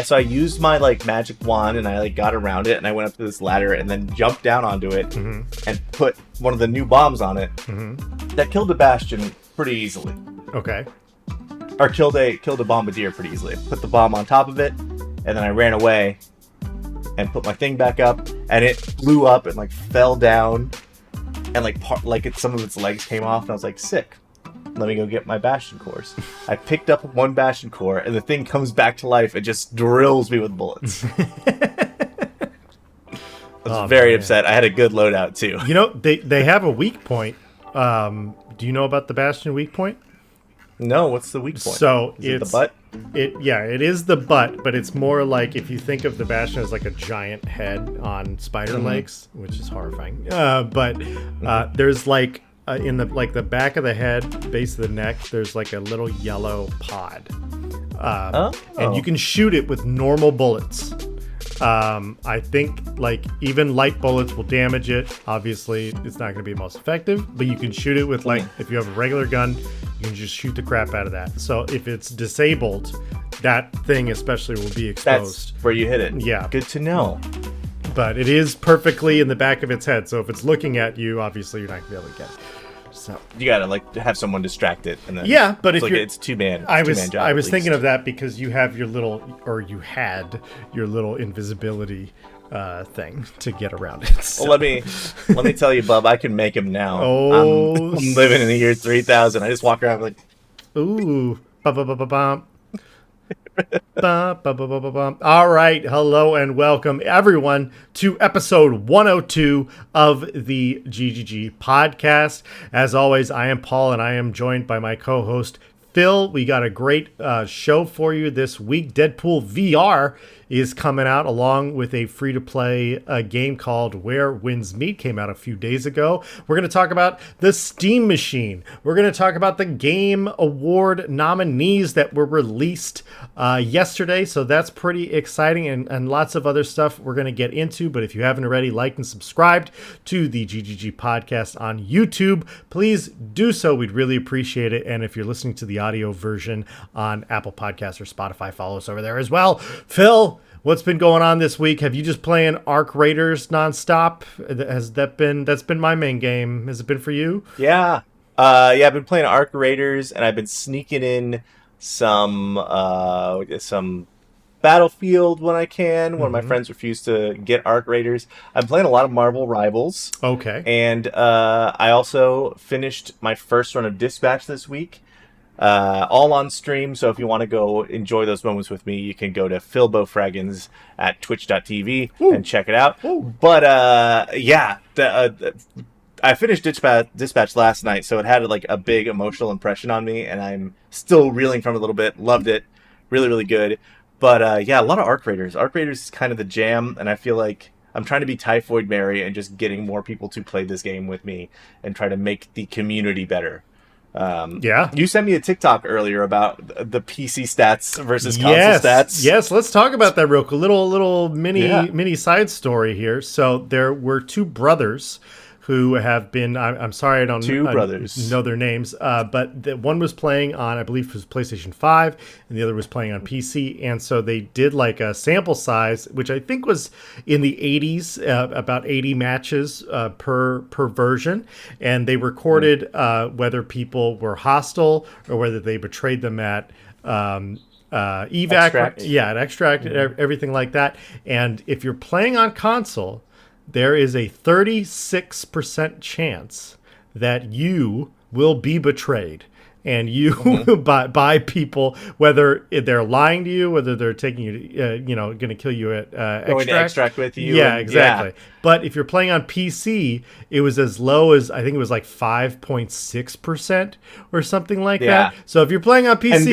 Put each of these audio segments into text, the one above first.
So I used my like magic wand and I like got around it and I went up to this ladder and then jumped down onto it and put one of the new bombs on it that killed a bastion pretty easily. Okay. Or killed a bombardier pretty easily. I put the bomb on top of it and then I ran away and put my thing back up and it blew up and like fell down and some of its legs came off and I was like, sick. Let me go get my bastion cores. I picked up one bastion core, and the thing comes back to life and just drills me with bullets. I was very upset. I had a good loadout, too. You know, they have a weak point. Do you know about the bastion weak point? No, what's the weak point? So is it the butt? It is the butt, but it's more like if you think of the bastion as like a giant head on spider legs, which is horrifying. There's like... in the back of the head, base of the neck, there's like a little yellow pod, and you can shoot it with normal bullets. I think like even light bullets will damage it. Obviously, it's not going to be most effective, but you can shoot it with like if you have a regular gun, you can just shoot the crap out of that. So if it's disabled, that thing especially will be exposed. That's where you hit it. Yeah, good to know. But it is perfectly in the back of its head, so if it's looking at you, obviously you're not gonna be able to get it. So you gotta like have someone distract it, and then but if it's two-man. I was thinking of that because you have you had your little invisibility thing to get around it. So. Well, let me tell you, bub, I can make him now. Oh, I'm living in the year 3000. I just walk around like, ooh, ba-ba-ba-ba-bum. All right, hello and welcome everyone to episode 102 of the GGG Podcast. As always, I am Paul and I am joined by my co-host Phil. We got a great show for you this week. Deadpool VR is coming out along with a free-to-play game called Where Winds Meet. Came out a few days ago. We're going to talk about the Steam Machine. We're going to talk about the Game Award nominees that were released yesterday. So that's pretty exciting and lots of other stuff we're going to get into. But if you haven't already liked and subscribed to the GGG Podcast on YouTube, please do so. We'd really appreciate it. And if you're listening to the audio version on Apple Podcasts or Spotify, follow us over there as well. Phil, what's been going on this week? Have you just playing Arc Raiders nonstop? That's been my main game. Has it been for you? Yeah. I've been playing Arc Raiders and I've been sneaking in some Battlefield when I can. One of my friends refused to get Arc Raiders. I'm playing a lot of Marvel Rivals. Okay. And I also finished my first run of Dispatch this week. All on stream, so if you want to go enjoy those moments with me, you can go to philbofraggins at twitch.tv and check it out. Ooh. But I finished Dispatch last night, so it had like a big emotional impression on me, and I'm still reeling from it a little bit. Loved it. Really, really good. But a lot of Arc Raiders. Arc Raiders is kind of the jam, and I feel like I'm trying to be Typhoid Mary and just getting more people to play this game with me and try to make the community better. You sent me a TikTok earlier about the PC stats versus console stats. Yes, let's talk about that real quick. Little mini side story here. So there were two brothers who have been, I'm sorry I don't know their names, but one was playing on, I believe it was PlayStation 5, and the other was playing on PC, and so they did like a sample size, which I think was in the 80s, about 80 matches per version, and they recorded whether people were hostile or whether they betrayed them at evac, extract, everything like that. And if you're playing on console, there is a 36% chance that you will be betrayed, and you by people, whether they're lying to you, whether they're taking you, going to kill you at going to extract with you. Yeah, exactly. Yeah. But if you're playing on PC, it was as low as I think it was like 5.6% or something like that. So if you're playing on PC, and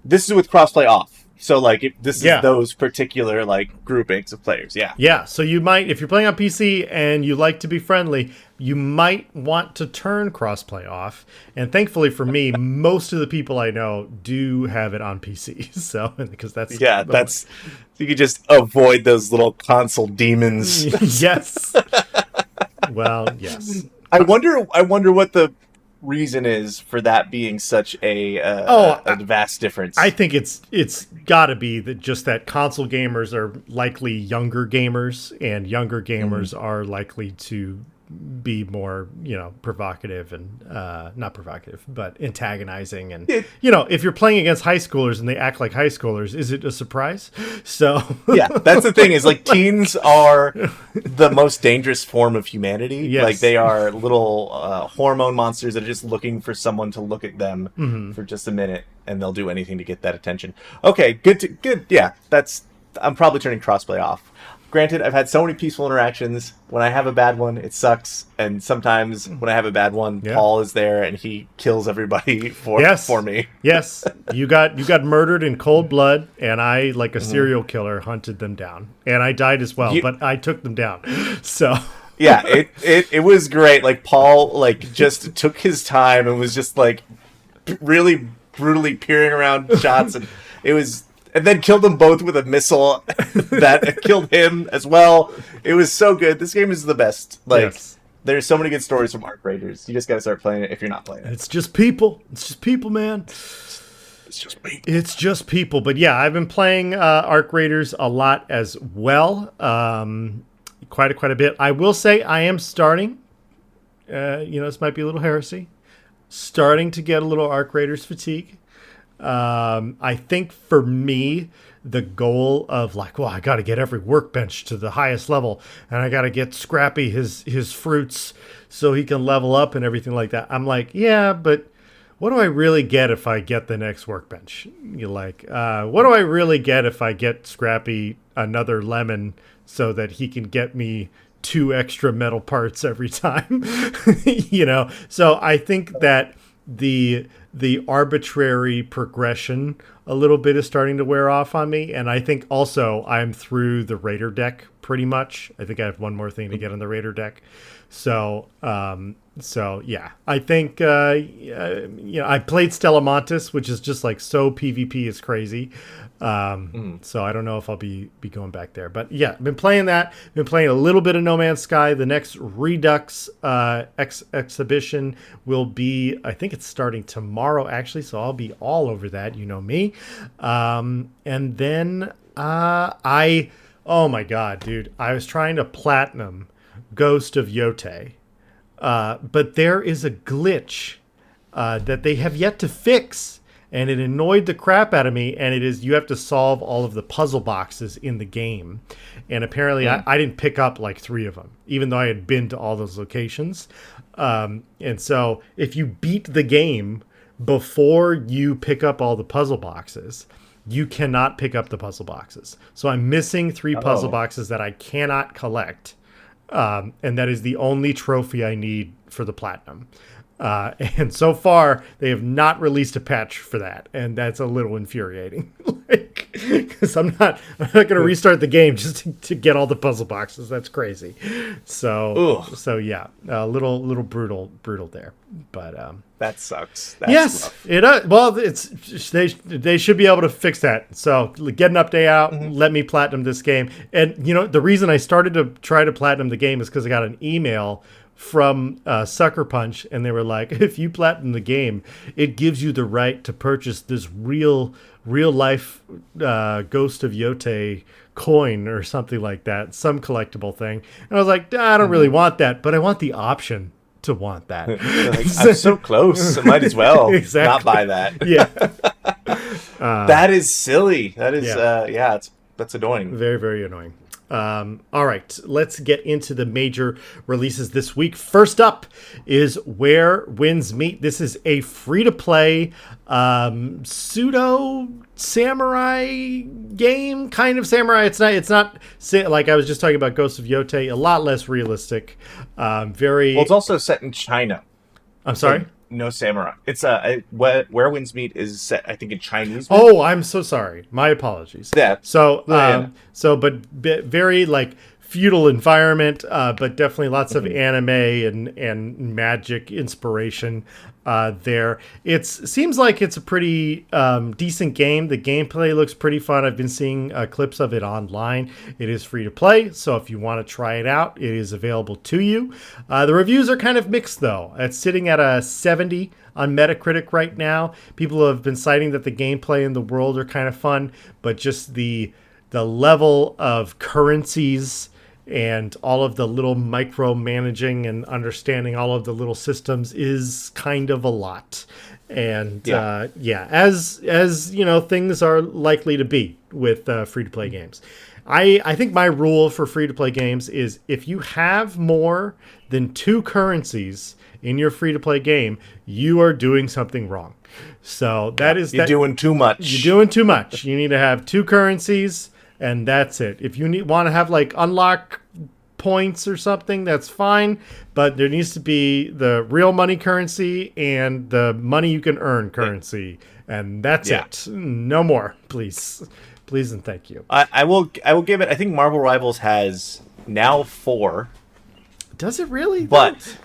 this is with crossplay off. So, like, this is those particular, like, groupings of players, Yeah, so you might, if you're playing on PC and you like to be friendly, you might want to turn crossplay off. And thankfully for me, most of the people I know do have it on PC. So, because that's... Yeah, you could just avoid those little console demons. Yes. Well, yes. I wonder what the reason is for that being such a vast difference. I think it's got to be that console gamers are likely younger gamers, and younger gamers are likely to be more, provocative and not provocative, but antagonizing. And if you're playing against high schoolers and they act like high schoolers, is it a surprise? So yeah, that's the thing, is like teens are the most dangerous form of humanity. Yes. Like they are little hormone monsters that are just looking for someone to look at them for just a minute, and they'll do anything to get that attention. Okay, good. Yeah, I'm probably turning crossplay off. Granted, I've had so many peaceful interactions. When I have a bad one, it sucks. And sometimes when I have a bad one, Paul is there and he kills everybody for me. Yes, you got murdered in cold blood, and I, like a serial killer, hunted them down. And I died as well, but I took them down. So yeah, it was great. Like Paul, like just took his time and was just like really brutally peering around shots, and it was. And then killed them both with a missile that killed him as well. It was so good. This game is the best. Like, there's so many good stories from Arc Raiders. You just got to start playing it if you're not playing it. It's just people. It's just people, man. It's just people. It's just people. But yeah, I've been playing Arc Raiders a lot as well. Quite a bit. I will say I am starting. This might be a little heresy. Starting to get a little Arc Raiders fatigue. I think for me, the goal of I got to get every workbench to the highest level, and I got to get Scrappy his fruits so he can level up and everything like that. I'm like, yeah, but what do I really get if I get the next workbench? What do I really get if I get Scrappy another lemon so that he can get me 2 extra metal parts every time? So I think that the arbitrary progression a little bit is starting to wear off on me, and I think also I'm through the Raider deck pretty much. I think I have one more thing to get on the Raider deck. So yeah, I think I played Stella Montis, which is just like so PvP is crazy. So I don't know if I'll be going back there, but yeah, I've been playing that. Been playing a little bit of No Man's Sky. The next Redux exhibition will be, I think it's starting tomorrow actually, so I'll be all over that. You know me. And then oh my god, dude, I was trying to platinum Ghost of Yotei, but there is a glitch that they have yet to fix, and it annoyed the crap out of me. And it is, you have to solve all of the puzzle boxes in the game, and apparently I didn't pick up like 3 of them, even though I had been to all those locations. And so if you beat the game before you pick up all the puzzle boxes, you cannot pick up the puzzle boxes. So I'm missing 3 puzzle boxes that I cannot collect. And that is the only trophy I need for the platinum. And so far, they have not released a patch for that, and that's a little infuriating. Because I'm not going to restart the game just to get all the puzzle boxes. That's crazy. So yeah, a little brutal there. But that sucks. That's rough. It well, they should be able to fix that. So get an update out. Let me platinum this game. And the reason I started to try to platinum the game is because I got an email from Sucker Punch, and they were like, if you platinum the game, it gives you the right to purchase this real life Ghost of Yotei coin or something like that, some collectible thing. And I was like, I don't really want that, but I want the option to want that. I'm so close, I might as well not buy that. Yeah. That is silly. That is that's annoying. Very, very annoying. All right, let's get into the major releases this week. First up is Where Winds Meet. This is a free-to-play pseudo samurai game, kind of samurai. It's not like I was just talking about Ghost of Yotei, a lot less realistic. Very. Well, it's also set in China. I'm sorry? No samurai. It's Where Winds Meet is set, I think, in Chinese. Oh, I'm so sorry. My apologies. Yeah. So, but very like feudal environment, but definitely lots of anime and magic inspiration there. It seems like it's a pretty decent game. The gameplay looks pretty fun. I've been seeing clips of it online. It is free to play, so if you want to try it out, it is available to you. The reviews are kind of mixed, though. It's sitting at a 70 on Metacritic right now. People have been citing that the gameplay and the world are kind of fun, but just the level of currencies and all of the little micromanaging and understanding all of the little systems is kind of a lot. And as you know, things are likely to be with free-to-play games. I think my rule for free-to-play games is if you have more than 2 currencies in your free-to-play game, you are doing something wrong. So you're doing too much. You're doing too much. You need to have 2 currencies, and that's it. If you want to have like unlock points or something, that's fine. But there needs to be the real money currency and the money you can earn currency, and that's it. No more, please, and thank you. I will give it. I think Marvel Rivals has now 4. Does it really? But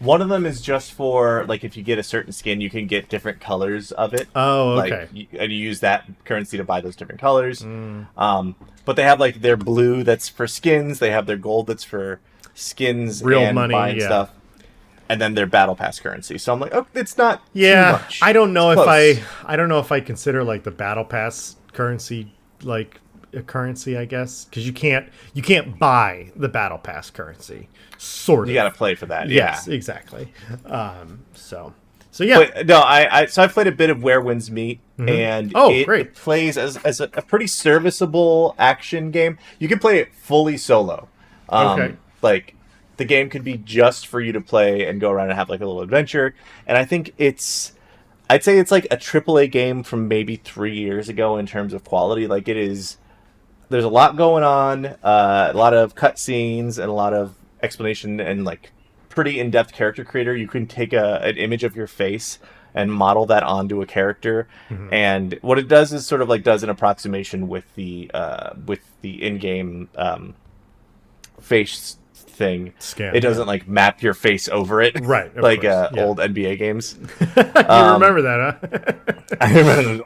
one of them is just for, like, if you get a certain skin, you can get different colors of it. Oh, okay. And you use that currency to buy those different colors. But they have, like, their blue that's for skins. They have their gold that's for skins real and money, buying stuff. And then their battle pass currency. So I'm like, oh, it's not too much. I don't know if I consider, like, the battle pass currency, like, a currency, I guess, because you can't buy the battle pass currency. Sort of. You got to play for that. Yes, exactly. So yeah. But, no, I played a bit of Where Winds Meet, and it plays as a pretty serviceable action game. You can play it fully solo. Okay. Like, the game could be just for you to play and go around and have like a little adventure. And I think I'd say it's like a AAA game from maybe 3 years ago in terms of quality. Like, it is. There's a lot going on, a lot of cutscenes and a lot of explanation and like pretty in-depth character creator. You can take an image of your face and model that onto a character, and what it does is sort of like does an approximation with the in-game face thing. Scan. It doesn't like map your face over it, right? Like old NBA games. You remember that, huh? I remember.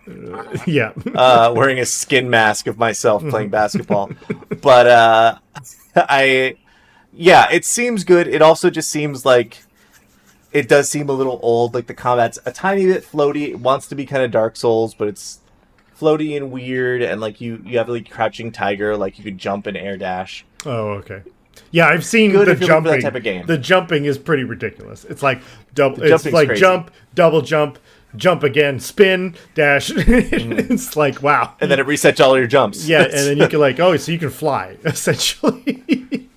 Yeah. Wearing a skin mask of myself playing basketball, but it seems good. It also just seems like it does seem a little old. Like, the combat's a tiny bit floaty. It wants to be kind of Dark Souls, but it's floaty and weird. And like you have like Crouching Tiger, like you could jump and air dash. Oh, okay. Yeah, I've seen the jumping. That type of game. The jumping is pretty ridiculous. It's like it's like crazy. Jump, double jump, jump again, spin, dash. It's like, wow. And then it resets all your jumps. Yeah, and then you can so you can fly essentially.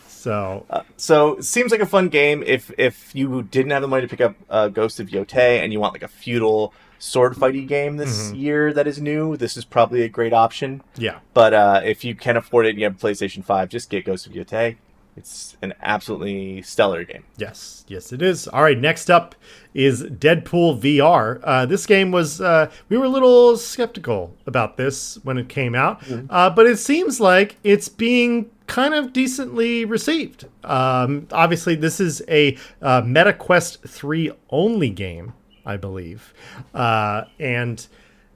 So it seems like a fun game. If you didn't have the money to pick up Ghost of Yotei and you want like a feudal sword fighty game this year that is new, this is probably a great option. Yeah. But if you can afford it and you have a PlayStation 5, just get Ghost of Yotei. It's an absolutely stellar game. Yes, it is. All right, next up is Deadpool VR. This game was, we were a little skeptical about this when it came out, but it seems like it's being kind of decently received. Obviously, this is a MetaQuest 3 only game, I believe. And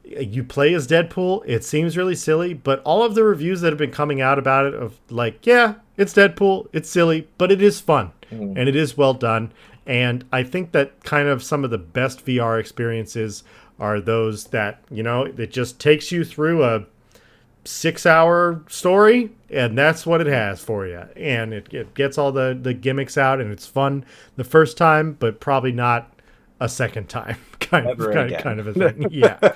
you play as Deadpool. It seems really silly, but all of the reviews that have been coming out about it of like, yeah, it's Deadpool, it's silly, but it is fun and it is well done. And I think that kind of some of the best VR experiences are those that, it just takes you through a 6-hour story and that's what it has for you. And it gets all the gimmicks out and it's fun the first time, but probably not a second time kind of a thing. Yeah.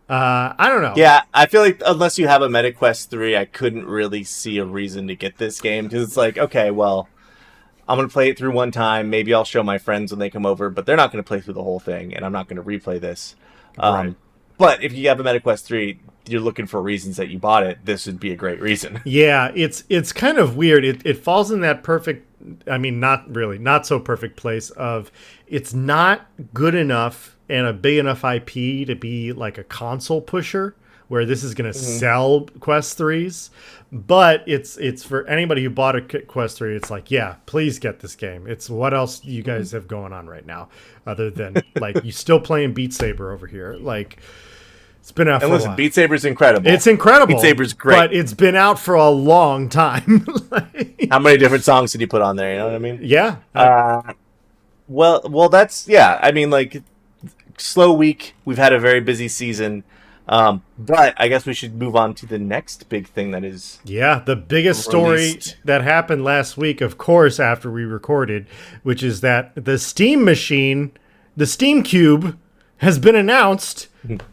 I don't know. Yeah, I feel like unless you have a MetaQuest 3, I couldn't really see a reason to get this game, because it's like, okay, well, I'm going to play it through one time. Maybe I'll show my friends when they come over, but they're not going to play through the whole thing, and I'm not going to replay this. Right. But if you have a MetaQuest 3, you're looking for reasons that you bought it, this would be a great reason. Yeah, it's kind of weird. It falls in that perfect, not so perfect place of it's not good enough and a big enough IP to be like a console pusher, where this is going to sell Quest 3s. But it's for anybody who bought a Quest 3, it's like, yeah, please get this game. It's what else you guys have going on right now other than, like, you still playing Beat Saber over here. Like, it's been out for a while. Beat Saber's incredible. It's incredible. Beat Saber's great. But it's been out for a long time. How many different songs did you put on there? You know what I mean? Yeah. Well, that's, yeah. I mean, like, slow week. We've had a very busy season. But I guess we should move on to the next big thing that is... Yeah, the biggest story that happened last week, of course, after we recorded, which is that the Steam machine, the Steam Cube, has been announced.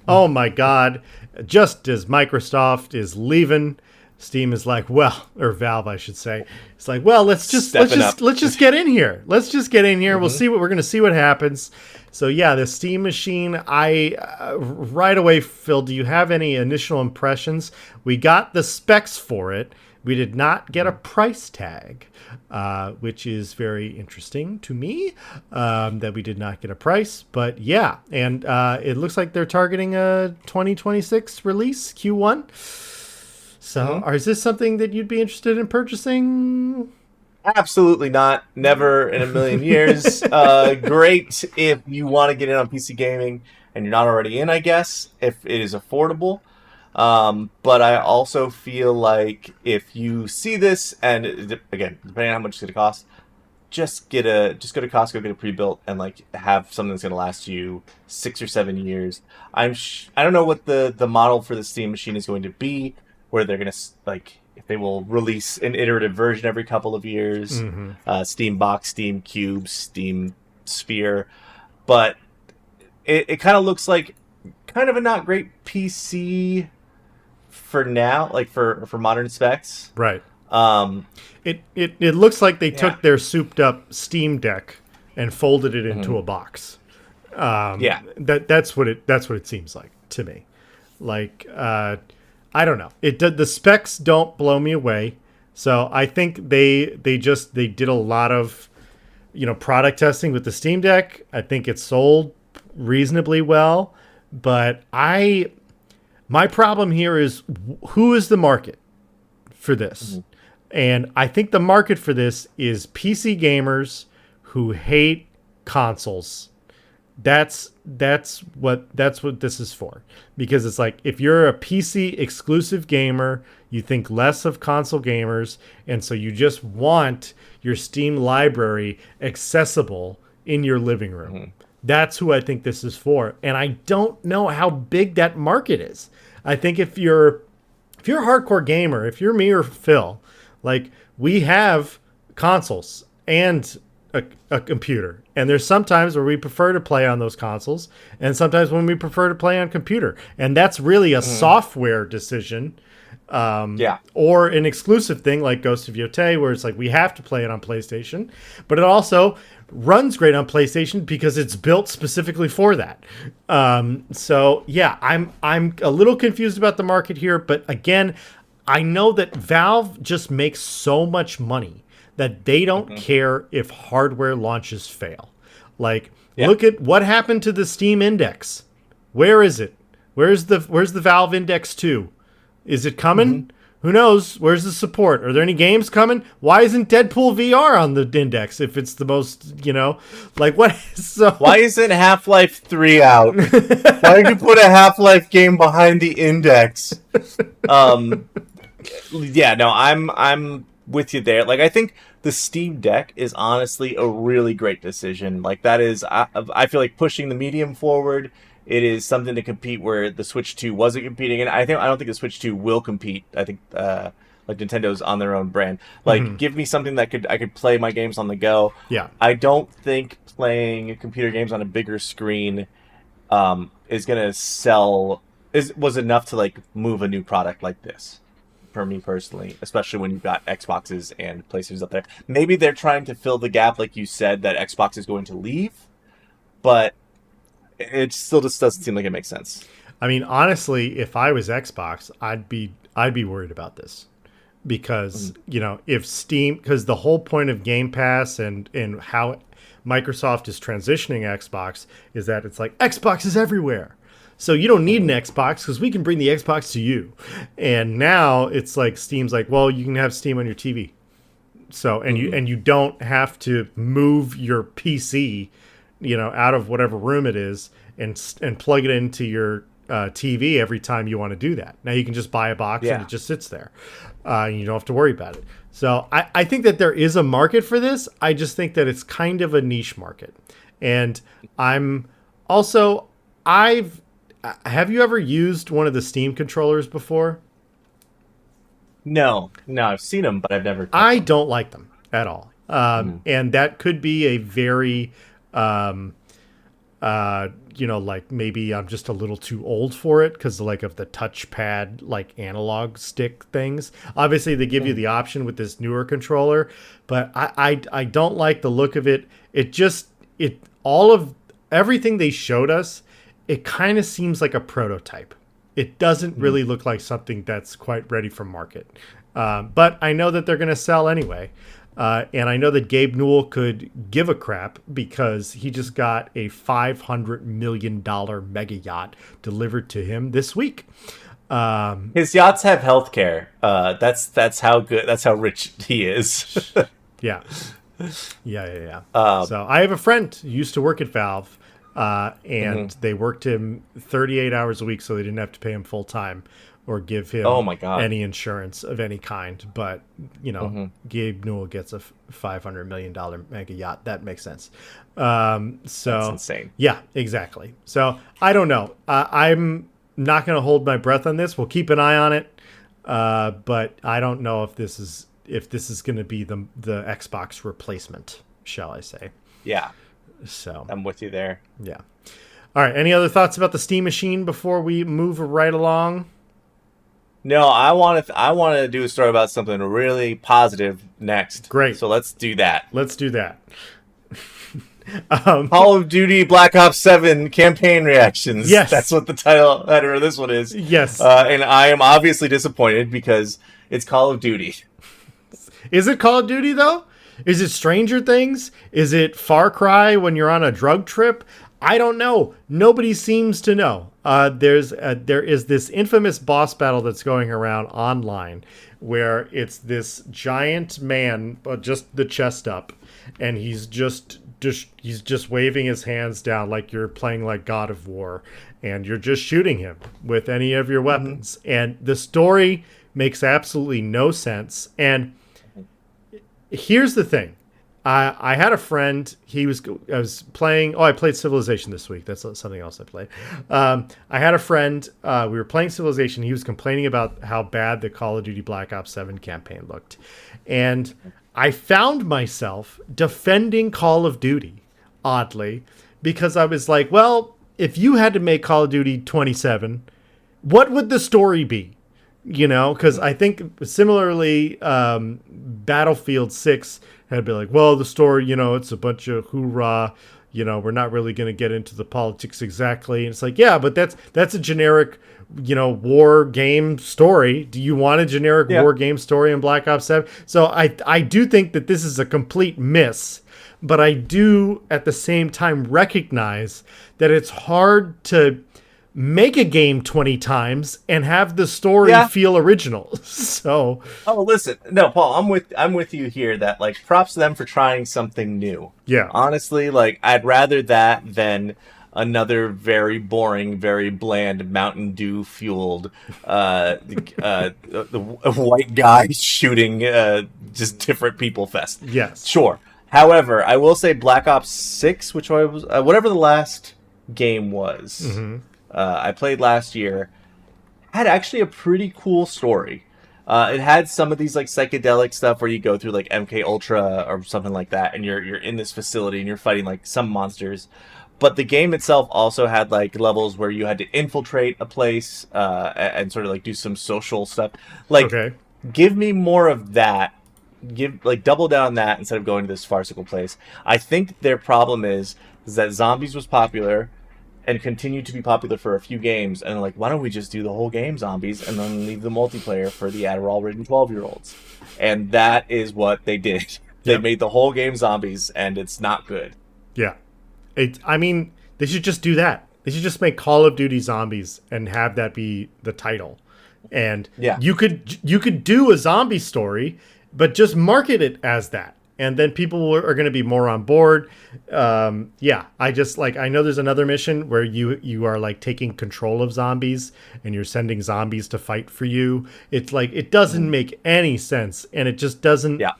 Oh my God. Just as Microsoft is leaving, Steam is like, well, or Valve, I should say. It's like, well, let's just get in here. Let's just get in here. We'll see what we're going to see what happens. So yeah, the Steam machine, right away, Phil, do you have any initial impressions? We got the specs for it. We did not get a price tag, which is very interesting to me, that we did not get a price. But yeah, and it looks like they're targeting a 2026 release, Q1. So is this something that you'd be interested in purchasing? Absolutely not. Never in a million years. Great if you want to get in on PC gaming and you're not already in, I guess, if it is affordable. But I also feel like if you see this, and again, depending on how much it's going to cost, just go to Costco, get it pre-built, and like have something that's going to last you 6 or 7 years. I don't know what the model for the Steam machine is going to be, where they're going to, like, if they will release an iterative version every couple of years, Steam Box, Steam Cube, Steam Sphere, but it kind of looks like kind of a not great PC for now, like for modern specs. Right. It looks like they took their souped up Steam Deck and folded it into a box. That's what it seems like to me. Like, I don't know. The specs don't blow me away. So I think they did a lot of, product testing with the Steam Deck. I think it sold reasonably well, but my problem here is who is the market for this? And I think the market for this is PC gamers who hate consoles. That's what this is for. Because it's like, if you're a PC exclusive gamer, you think less of console gamers, and so you just want your Steam library accessible in your living room. That's who I think this is for. And I don't know how big that market is. I think if you're a hardcore gamer, if you're me or Phil, like, we have consoles and a computer, and there's sometimes where we prefer to play on those consoles, and sometimes when we prefer to play on computer, and that's really a software decision, or an exclusive thing like Ghost of Yotei, where it's like we have to play it on PlayStation, but it also runs great on PlayStation because it's built specifically for that. So yeah, I'm a little confused about the market here, but again, I know that Valve just makes so much money that they don't care if hardware launches fail. Like, look at what happened to the Steam Index. Where is it? Where's the Valve Index 2? Is it coming? Who knows? Where's the support? Are there any games coming? Why isn't Deadpool VR on the index if it's the most, like, what? So why isn't Half-Life 3 out? Why did you put a Half-Life game behind the index? Yeah, no, I'm with you there. Like, I think the Steam Deck is honestly a really great decision. Like, that is, I feel like pushing the medium forward. It is something to compete where the Switch 2 wasn't competing, and I don't think the Switch 2 will compete. I think like Nintendo's on their own brand. Like, give me something that I could play my games on the go. Yeah, I don't think playing computer games on a bigger screen is gonna was enough to like move a new product like this. For me personally, especially when you've got Xboxes and PlayStations up there. Maybe they're trying to fill the gap, like you said, that Xbox is going to leave, but it still just doesn't seem like it makes sense. I mean, honestly, if I was Xbox, I'd be worried about this because if Steam, because the whole point of Game Pass and how Microsoft is transitioning Xbox is that it's like Xbox is everywhere. So you don't need an Xbox because we can bring the Xbox to you. And now it's like Steam's like, well, you can have Steam on your TV. So and you don't have to move your PC, out of whatever room it is and plug it into your TV every time you want to do that. Now you can just buy a box and it just sits there. And you don't have to worry about it. So I think that there is a market for this. I just think that it's kind of a niche market. And have you ever used one of the Steam controllers before? No, I've seen them, but I've never. I don't like them at all. And that could be a very, like maybe I'm just a little too old for it because like of the touchpad, like analog stick things. Obviously, they give you the option with this newer controller, but I don't like the look of it. All of everything they showed us, it kind of seems like a prototype. It doesn't really look like something that's quite ready for market. But I know that they're going to sell anyway. And I know that Gabe Newell could give a crap because he just got a $500 million mega yacht delivered to him this week. His yachts have healthcare. That's how good. That's how rich he is. Yeah. So I have a friend who used to work at Valve. And they worked him 38 hours a week so they didn't have to pay him full time or give him any insurance of any kind. But, Gabe Newell gets a $500 million mega yacht. That makes sense. That's insane. Yeah, exactly. So I don't know. I'm not going to hold my breath on this. We'll keep an eye on it. But I don't know if this is going to be the Xbox replacement, shall I say. Yeah. So I'm with you there. Yeah. All right. Any other thoughts about the Steam Machine before we move right along? No, I want to do a story about something really positive next. Great. So let's do that. Call of Duty Black Ops 7 campaign reactions. Yes. That's what the title header of this one is. Yes. And I am obviously disappointed because it's Call of Duty. Is it Call of Duty, though? Is it Stranger Things? Is it Far Cry when you're on a drug trip? I don't know. Nobody seems to know. There is this infamous boss battle that's going around online where it's this giant man, just the chest up, and he's just waving his hands down like you're playing like God of War, and you're just shooting him with any of your weapons. And the story makes absolutely no sense. And here's the thing. I had a friend. I played Civilization this week. That's something else I played. I had a friend. We were playing Civilization. He was complaining about how bad the Call of Duty Black Ops 7 campaign looked. And I found myself defending Call of Duty, oddly, because I was like, well, if you had to make Call of Duty 27, what would the story be? Because I think similarly, Battlefield 6 had been like, well, the story, it's a bunch of hoorah, we're not really going to get into the politics exactly. And it's like, yeah, but that's a generic, war game story. Do you want a generic war game story in Black Ops 7? So I do think that this is a complete miss, but I do at the same time recognize that it's hard to make a game 20 times and have the story feel original. So listen, no, Paul, I'm with you here that like props to them for trying something new. Yeah. Honestly, like I'd rather that than another very boring, very bland Mountain Dew fueled the white guy shooting just different people fest. Yes. Sure. However, I will say Black Ops 6, which was whatever the last game was. Mm-hmm. I played last year, had actually a pretty cool story. It had some of these like psychedelic stuff where you go through like MK Ultra or something like that, and you're in this facility and you're fighting like some monsters. But the game itself also had like levels where you had to infiltrate a place and sort of like do some social stuff. Like, give me more of that. Double down on that instead of going to this farcical place. I think their problem is that Zombies was popular and continued to be popular for a few games, and like, why don't we just do the whole game Zombies and then leave the multiplayer for the Adderall-ridden 12-year-olds? And that is what they did. They made the whole game Zombies, and it's not good. Yeah. They should just do that. They should just make Call of Duty Zombies and have that be the title. And you could do a zombie story, but just market it as that. And then people are going to be more on board. I know there's another mission where you are like taking control of zombies and you're sending zombies to fight for you. It's like, it doesn't make any sense. And it just doesn't. Yeah.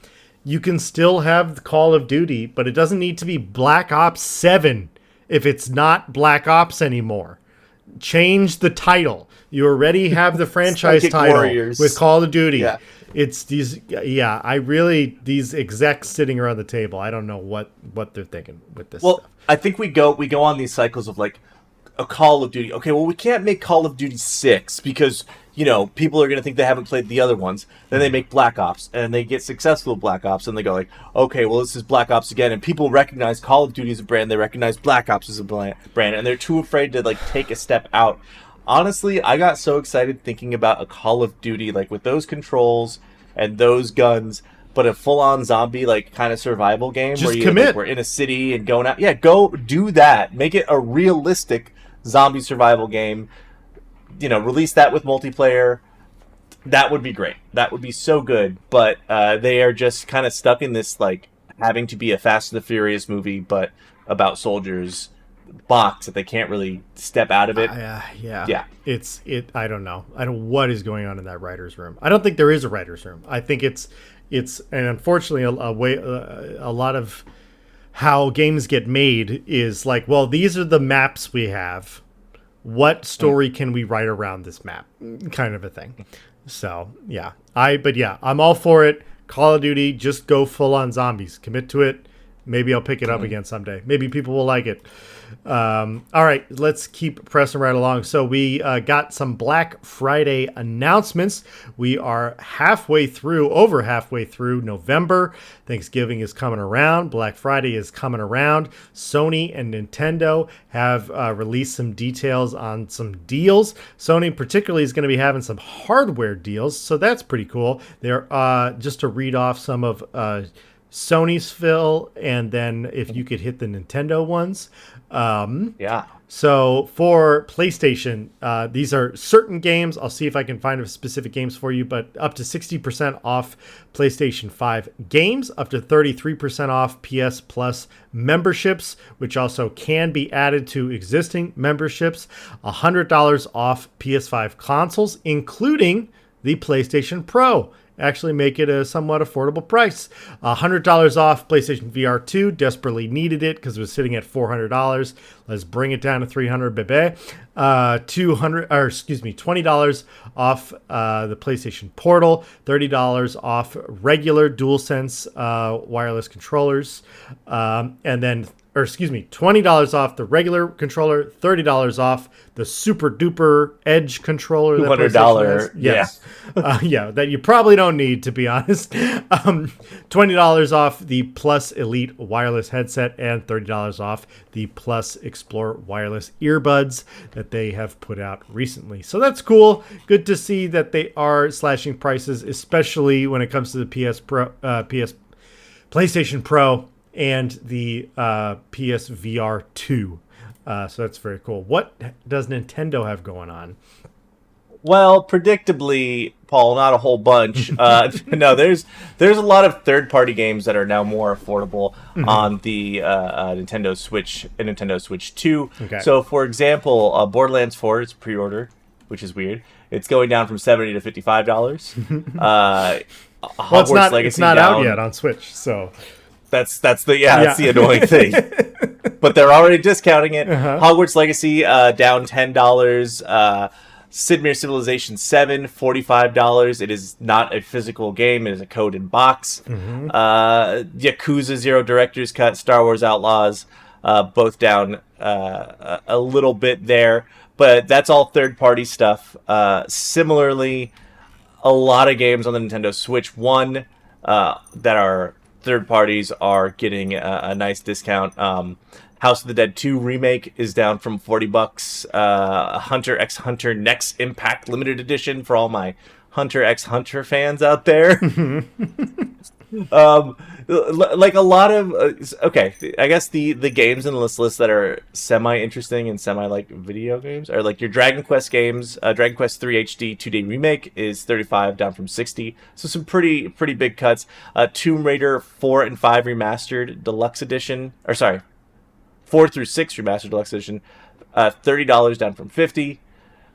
You can still have Call of Duty, but it doesn't need to be Black Ops 7 if it's not Black Ops anymore. Change the title. You already have the franchise title Warriors. With Call of Duty. Yeah. It's these, these execs sitting around the table, I don't know what they're thinking with this stuff. I think we go on these cycles of like a Call of Duty. Okay, well, we can't make Call of Duty 6 because, people are going to think they haven't played the other ones. Then they make Black Ops, and they get successful with Black Ops, and they go like, okay, well, this is Black Ops again. And people recognize Call of Duty as a brand. They recognize Black Ops as a brand, and they're too afraid to like take a step out. Honestly, I got so excited thinking about a Call of Duty, like with those controls and those guns, but a full-on zombie, like kind of survival game just where commit. Like, we're in a city and going out. Yeah, go do that. Make it a realistic zombie survival game. Release that with multiplayer. That would be great. That would be so good. But they are just kind of stuck in this like having to be a Fast and the Furious movie, but about soldiers. Box that they can't really step out of it. It's I don't know what is going on in that writer's room. I don't think there is a writer's room. I think it's and unfortunately a lot of how games get made is like, well, these are the maps we have, what story can we write around this map, kind of a thing. So I'm all for it. Call of Duty, just go full on zombies, commit to it. Maybe I'll pick it up again someday. Maybe people will like it. All right, let's keep pressing right along. So we got some Black Friday announcements. We are over halfway through November. Thanksgiving is coming around. Black Friday is coming around. Sony and Nintendo have released some details on some deals. Sony particularly is going to be having some hardware deals, so that's pretty cool. They're just to read off some of Sony's fill, and then if you could hit the Nintendo ones. So for PlayStation, these are certain games. I'll see if I can find specific games for you, but up to 60% off PlayStation 5 games, up to 33% off PS Plus memberships, which also can be added to existing memberships, $100 off PS5 consoles, including the PlayStation Pro. Actually make it a somewhat affordable price. $100 off PlayStation VR 2. Desperately needed it because it was sitting at $400. Let's bring it down to $300, baby. $20 off the PlayStation Portal. $30 off regular DualSense wireless controllers. $20 off the regular controller, $30 off the super duper Edge controller. $200, yes. That you probably don't need, to be honest. $20 off the Plus Elite wireless headset, and $30 off the Plus Explore wireless earbuds that they have put out recently. So that's cool. Good to see that they are slashing prices, especially when it comes to the PlayStation Pro and the PSVR 2. So that's very cool. What does Nintendo have going on? Well, predictably, Paul, not a whole bunch. No, there's a lot of third-party games that are now more affordable on the Nintendo Switch and Nintendo Switch 2. Okay. So, for example, Borderlands 4 is pre-order, which is weird. It's going down from $70 to $55. It's not out yet on Switch, so... That's the annoying thing. But they're already discounting it. Hogwarts Legacy down $10. Sid Meier's Civilization 7 $45. It is not a physical game. It is a coded box. Yakuza 0 Director's Cut, Star Wars Outlaws, both down a little bit there. But that's all third-party stuff. Similarly, a lot of games on the Nintendo Switch 1 that are third parties are getting a nice discount. House of the Dead 2 remake is down from $40. Hunter x Hunter Next Impact limited edition for all my Hunter x Hunter fans out there. Like a lot of okay, I guess the games in this list that are semi interesting and semi like video games are like your Dragon Quest games. Dragon Quest 3 HD 2D remake is 35 down from 60, so some pretty big cuts. Tomb Raider 4 and 5 remastered deluxe edition, or sorry, 4 through 6 remastered deluxe edition, $30 down from 50.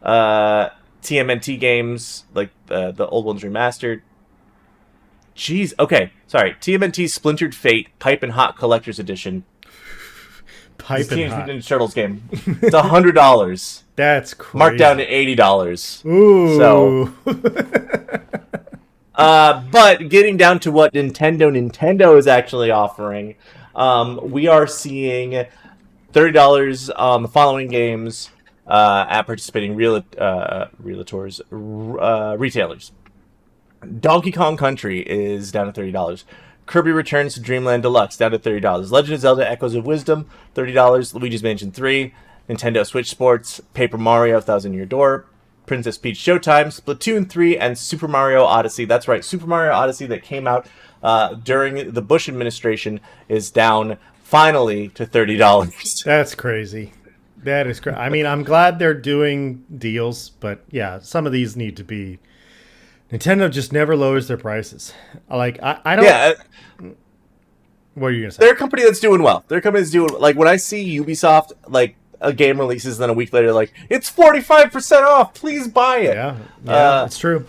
TMNT games like the old ones remastered. Jeez, okay, sorry. TMNT Splintered Fate Pipe and Hot Collector's Edition. Pipe and Teenage Hot. Mutant Ninja Turtles game. It's $100. That's crazy. Marked down to $80. Ooh. So, but getting down to what Nintendo is actually offering, we are seeing $30 on the following games at participating retailers. Donkey Kong Country is down to $30. Kirby Returns to Dreamland Deluxe down to $30. Legend of Zelda Echoes of Wisdom $30. Luigi's Mansion 3, Nintendo Switch Sports, Paper Mario Thousand Year Door, Princess Peach Showtime, Splatoon 3, and Super Mario Odyssey. That's right, Super Mario Odyssey that came out during the Bush administration is down finally to $30. That's crazy. That is crazy. I mean, I'm glad they're doing deals, but yeah, some of these need to be. Nintendo just never lowers their prices. Like I don't. Yeah. What are you gonna say? They're a company that's doing well. They're a company that's doing like when I see Ubisoft like a game releases, then a week later like it's 45% off. Please buy it. Yeah, it's true.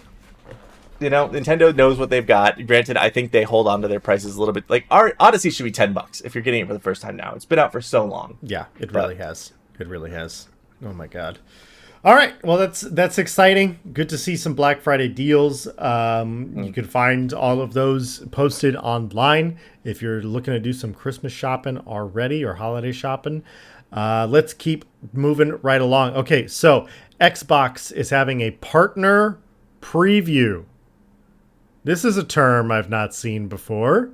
You know, Nintendo knows what they've got. Granted, I think they hold on to their prices a little bit. Like our Odyssey should be $10 if you're getting it for the first time now. It's been out for so long. Yeah, it really has. It really has. Oh my god. All right, well that's exciting. Good to see some Black Friday deals. You can find all of those posted online if you're looking to do some Christmas shopping already or holiday shopping. Let's keep moving right along. Okay, so Xbox is having a partner preview. This is a term I've not seen before.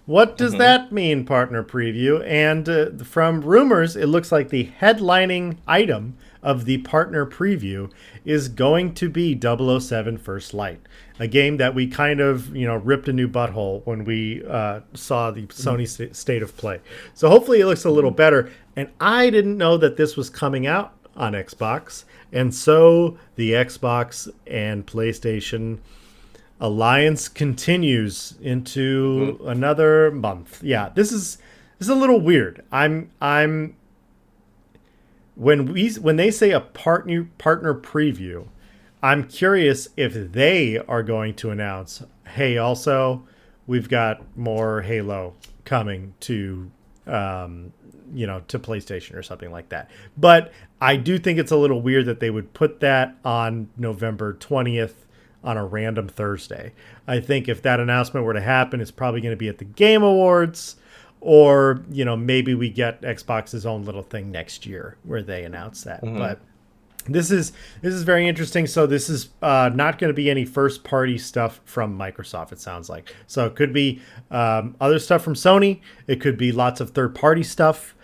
What does that mean, partner preview? And from rumors, it looks like the headlining item of the partner preview is going to be 007 First Light, a game that we kind of, ripped a new butthole when we saw the Sony State of Play. So hopefully it looks a little better. And I didn't know that this was coming out on Xbox. And so the Xbox and PlayStation alliance continues into another month. Yeah, this is a little weird. When they say a partner preview, I'm curious if they are going to announce, hey, also we've got more Halo coming to to PlayStation or something like that. But I do think it's a little weird that they would put that on November 20th on a random Thursday. I think if that announcement were to happen, it's probably going to be at the Game Awards, or maybe we get Xbox's own little thing next year where they announce that. But this is very interesting. So this is not going to be any first party stuff from Microsoft, it sounds like. So it could be other stuff from Sony. It could be lots of third party stuff.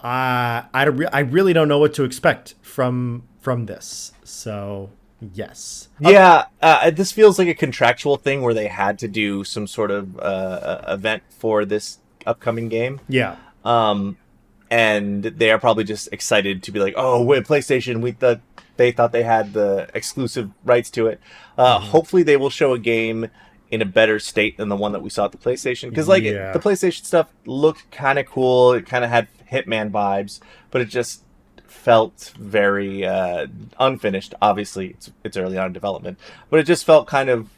I really don't know what to expect from this. So yes. Yeah, this feels like a contractual thing where they had to do some sort of event for this upcoming game. Yeah. And they are probably just excited to be like, oh, wait, PlayStation, they thought they had the exclusive rights to it. Hopefully they will show a game in a better state than the one that we saw at the PlayStation. Because the PlayStation stuff looked kind of cool. It kind of had Hitman vibes, but it just felt very unfinished. Obviously, it's early on in development, but it just felt kind of,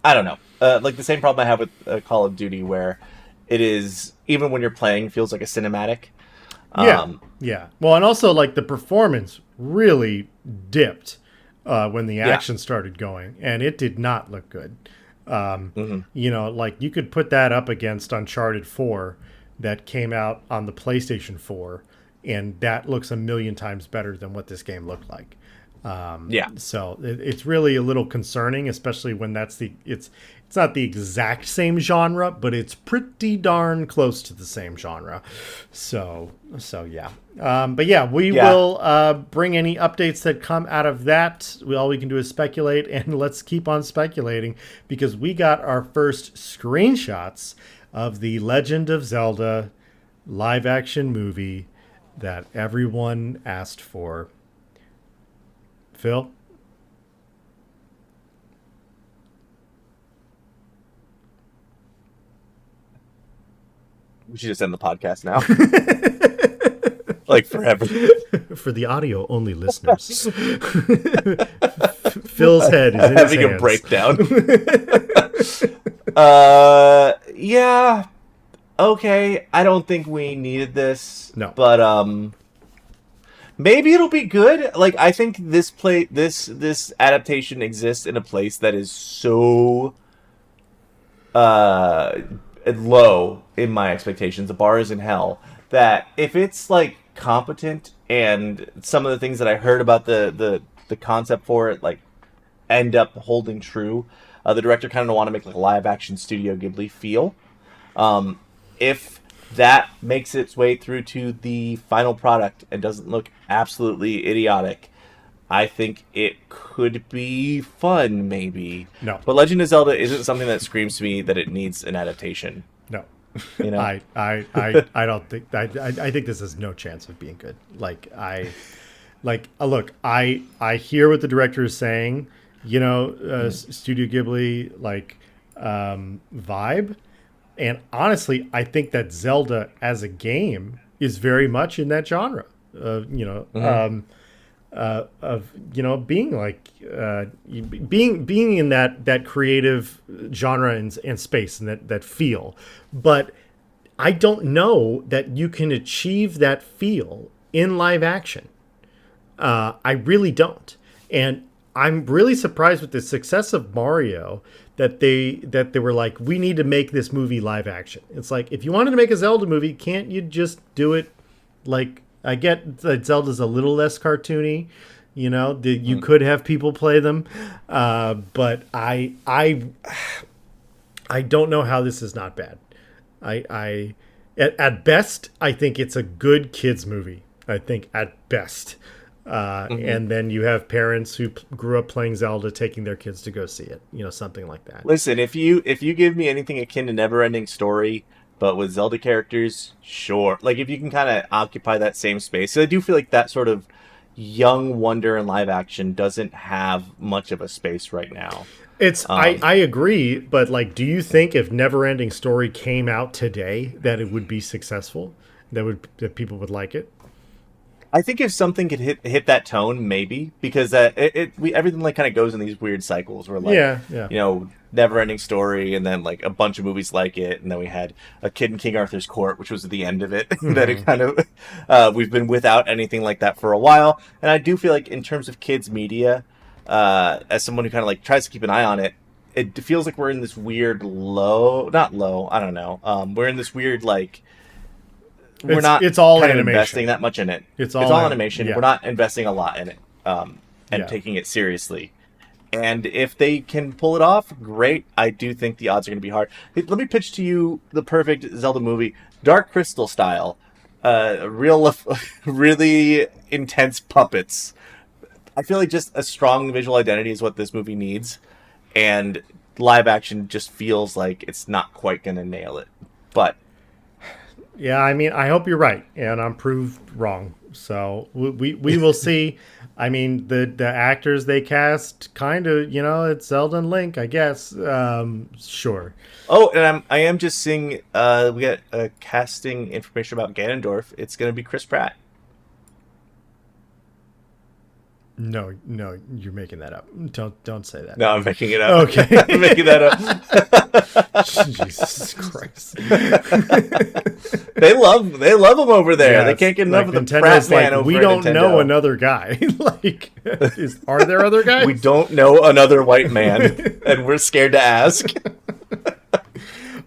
I don't know, like the same problem I have with Call of Duty, where it is, even when you're playing, feels like a cinematic. Yeah. Well, and also like the performance really dipped when the action started going, and it did not look good. Like you could put that up against Uncharted 4 that came out on the PlayStation 4, and that looks a million times better than what this game looked like. So it's really a little concerning, especially when it's not the exact same genre, but it's pretty darn close to the same genre. So yeah. But yeah, we will bring any updates that come out of that. All we can do is speculate, and let's keep on speculating because we got our first screenshots of the Legend of Zelda live action movie that everyone asked for. Phil? We should just end the podcast now. Like forever. For the audio only listeners. Phil's head is in having his a hands. breakdown. Yeah. Okay. I don't think we needed this. No. But maybe it'll be good. Like I think this adaptation exists in a place that is so low in my expectations. The bar is in hell. That if it's like competent and some of the things that I heard about the concept for it like end up holding true, the director kind of want to make like a live action Studio Ghibli feel. If that makes its way through to the final product and doesn't look absolutely idiotic, I think it could be fun, maybe. No. But Legend of Zelda isn't something that screams to me that it needs an adaptation. No. You know? I don't think I think this has no chance of being good. Look, I hear what the director is saying, Studio Ghibli vibe. And honestly, I think that Zelda as a game is very much in that genre. Being like being in that creative genre and space and that feel. But I don't know that you can achieve that feel in live action. I really don't. And I'm really surprised with the success of Mario that they were like, we need to make this movie live action. It's like, if you wanted to make a Zelda movie, can't you just do it like, I get that Zelda's a little less cartoony, you could have people play them. But I don't know how this is not bad. At best, I think it's a good kids movie. I think at best. And then you have parents who grew up playing Zelda taking their kids to go see it, something like that. Listen, if you give me anything akin to Never-Ending Story, but with Zelda characters, sure. Like if you can kind of occupy that same space. So I do feel like that sort of young wonder in live action doesn't have much of a space right now. I agree, but like, do you think if Never-Ending Story came out today that it would be successful? That people would like it? I think if something could hit that tone, maybe, because everything like kind of goes in these weird cycles where like Never-Ending Story, and then like a bunch of movies like it, and then we had A Kid in King Arthur's Court, which was the end of it. That it kind of we've been without anything like that for a while, and I do feel like in terms of kids media, as someone who kind of like tries to keep an eye on it, it feels like we're in this weird not low, I don't know, we're in this weird like. It's all kind of investing that much in it. It's all animation. Yeah. We're not investing a lot in it taking it seriously. And if they can pull it off, great. I do think the odds are going to be hard. Let me pitch to you the perfect Zelda movie, Dark Crystal style. Really intense puppets. I feel like just a strong visual identity is what this movie needs. And live action just feels like it's not quite going to nail it. But... yeah, I mean, I hope you're right, and I'm proved wrong. So we will see. I mean, the actors they cast, kind of, it's Zelda and Link, I guess. Sure. Oh, and I am just seeing we got casting information about Ganondorf. It's going to be Chris Pratt. No, you're making that up. Don't say that. No, I'm making it up. Okay. I'm making that up. Jesus Christ. They love him over there. Yeah, they can't get enough of the Nintendo's Pratt man over we at don't Nintendo. know another guy. Are there other guys? We don't know another white man, and we're scared to ask.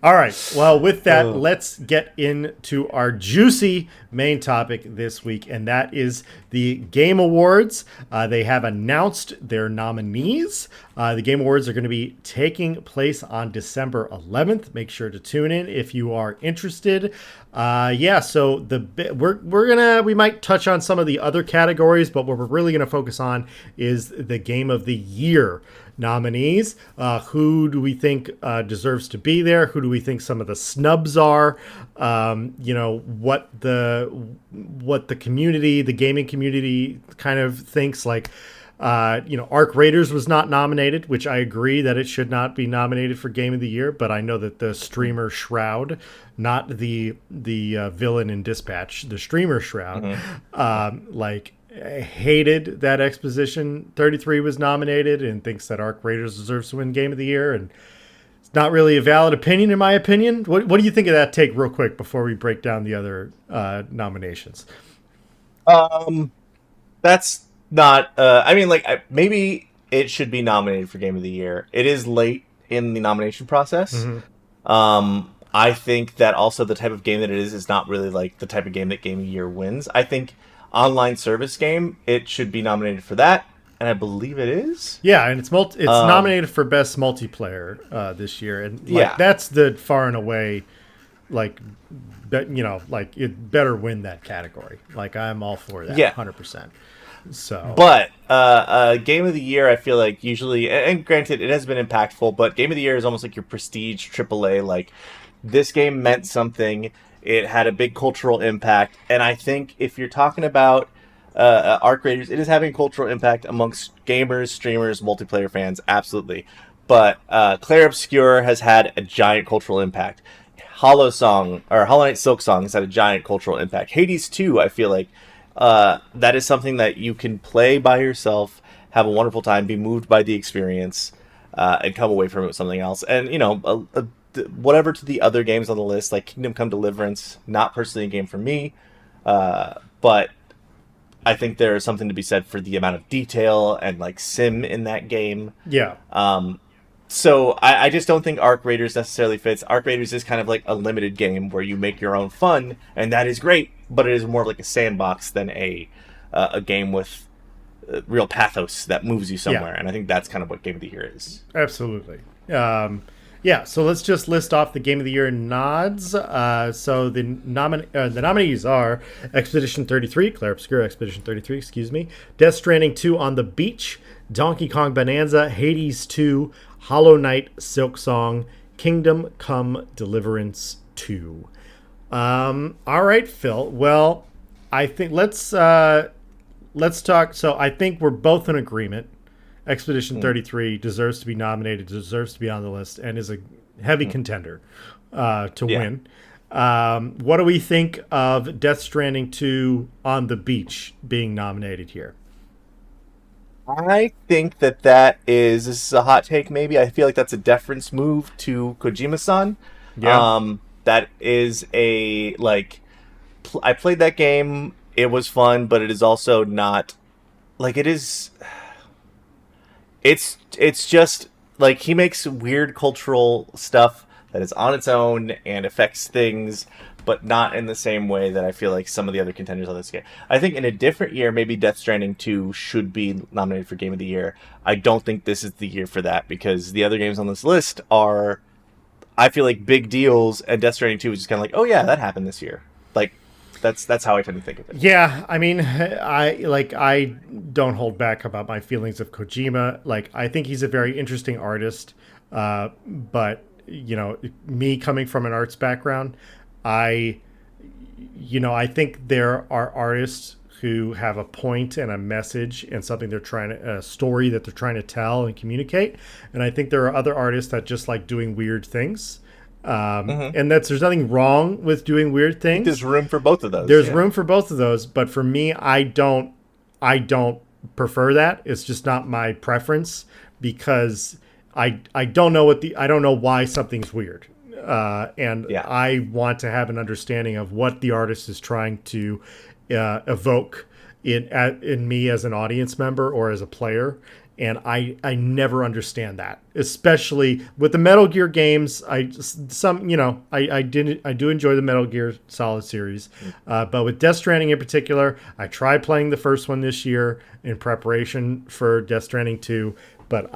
All right. Well, with that, let's get into our juicy main topic this week, and that is the Game Awards. They have announced their nominees. The Game Awards are going to be taking place on December 11th. Make sure to tune in if you are interested. So we might touch on some of the other categories, but what we're really going to focus on is the Game of the Year nominees. Who do we think deserves to be there? Who do we think some of the snubs are? What the community, the gaming community, kind of thinks. Like, Arc Raiders was not nominated, which I agree that it should not be nominated for Game of the Year. But I know that the streamer Shroud, not the villain in Dispatch, the streamer Shroud, hated that Exposition 33 was nominated and thinks that Arc Raiders deserves to win Game of the Year, and it's not really a valid opinion in my opinion. What do you think of that take real quick before we break down the other nominations? That's not maybe it should be nominated for Game of the Year. It is late in the nomination process. Mm-hmm. I think that also the type of game that it is not really like the type of game that Game of the Year wins. I think online service game, it should be nominated for that, and I believe it is. Yeah, and it's nominated for best multiplayer this year, and that's the far and away, it better win that category. Like, I'm all for that, 100%. So, but Game of the Year, I feel like usually, and granted, it has been impactful, but Game of the Year is almost like your prestige AAA. Like, this game meant something. It had a big cultural impact, and I think if you're talking about Arc Raiders, it is having a cultural impact amongst gamers, streamers, multiplayer fans, absolutely. But Clair Obscur has had a giant cultural impact. Hollow Knight Silk Song has had a giant cultural impact. Hades 2, I feel like that is something that you can play by yourself, have a wonderful time, be moved by the experience, and come away from it with something else. And, whatever to the other games on the list, like Kingdom Come Deliverance, not personally a game for me, but I think there is something to be said for the amount of detail and like sim in that game. Yeah. So I just don't think Arc Raiders necessarily fits. Arc Raiders is kind of like a limited game where you make your own fun, and that is great, but it is more like a sandbox than a game with real pathos that moves you somewhere. Yeah. And I think that's kind of what Game of the Year is. Absolutely. So let's just list off the Game of the Year nods. So the nominees are Expedition 33, Clair Obscur Expedition 33, excuse me, Death Stranding 2 On the Beach, Donkey Kong Bonanza, Hades 2, Hollow Knight Silk Song, Kingdom Come Deliverance 2. All right, Phil. Well, I think let's talk. So I think we're both in agreement. Expedition 33 deserves to be nominated, deserves to be on the list, and is a heavy contender to win. What do we think of Death Stranding 2 On the Beach being nominated here? I think this is a hot take maybe. I feel like that's a deference move to Kojima-san. Yeah. That is I played that game, it was fun, but it is also not, like, it is... It's just like he makes weird cultural stuff that is on its own and affects things, but not in the same way that I feel like some of the other contenders on this game. I think in a different year, maybe Death Stranding 2 should be nominated for Game of the Year. I don't think this is the year for that, because the other games on this list are, I feel like, big deals, and Death Stranding 2 is just kind of like, oh yeah, that happened this year. Like, that's how I tend to think of it. Yeah, I mean, I don't hold back about my feelings of Kojima. Like, I think he's a very interesting artist, but me coming from an arts background, I think there are artists who have a point and a message and something a story that they're trying to tell and communicate, and I think there are other artists that just like doing weird things. And there's nothing wrong with doing weird things. There's room for both of those. There's room for both of those, but for me, I don't prefer that. It's just not my preference, because I don't know I don't know why something's weird. I want to have an understanding of what the artist is trying to evoke in me as an audience member or as a player. And I never understand that, especially with the Metal Gear games. I do enjoy the Metal Gear Solid series, but with Death Stranding in particular, I tried playing the first one this year in preparation for Death Stranding 2, but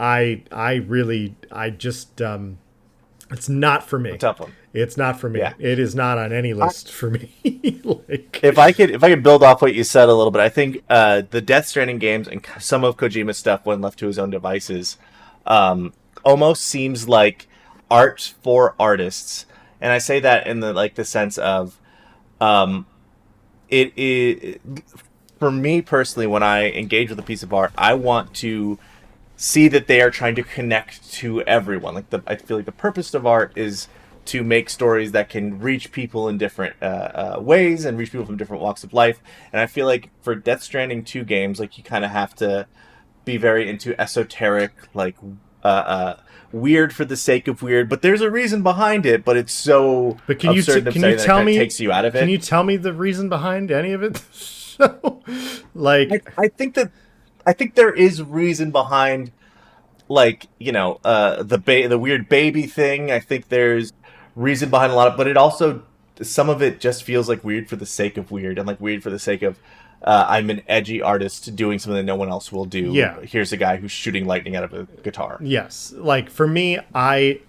it's not for me. A tough one. It's not for me. Yeah. It is not on any list for me. If I could build off what you said a little bit, I think the Death Stranding games and some of Kojima's stuff, when left to his own devices, almost seems like art for artists. And I say that in the sense of, it is, for me personally, when I engage with a piece of art, I want to see that they are trying to connect to everyone. I feel like the purpose of art is to make stories that can reach people in different ways and reach people from different walks of life. And I feel like for Death Stranding 2 games, you kind of have to be very into esoteric, weird for the sake of weird. But there's a reason behind it, but it's so but can you absurd can you tell me? It takes you out of it. Can you tell me the reason behind any of it? I think there is reason behind, the weird baby thing. I think there's reason behind a lot of, but it also, some of it just feels like weird for the sake of weird, and weird for the sake of, I'm an edgy artist doing something that no one else will do. Yeah. Here's a guy who's shooting lightning out of a guitar. Yes. For me, I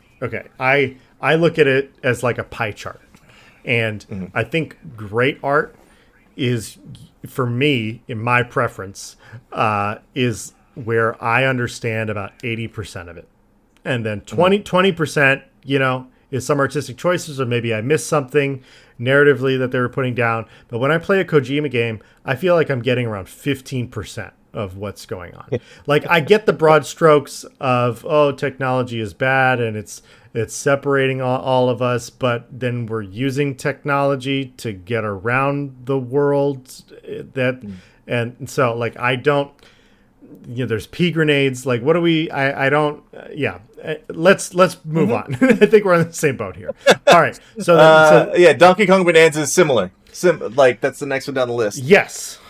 look at it as like a pie chart. And I think great art is, for me, in my preference, is where I understand about 80% of it. And then 20%, is some artistic choices, or maybe I missed something narratively that they were putting down. But when I play a Kojima game, I feel like I'm getting around 15% of what's going on. I get the broad strokes of, technology is bad and it's separating all of us, but then we're using technology to get around the world. And so I don't, there's pea grenades. What do we? I don't. Yeah. Let's move on. I think we're on the same boat here. All right. So Donkey Kong Bonanza is similar. That's the next one down the list. Yes.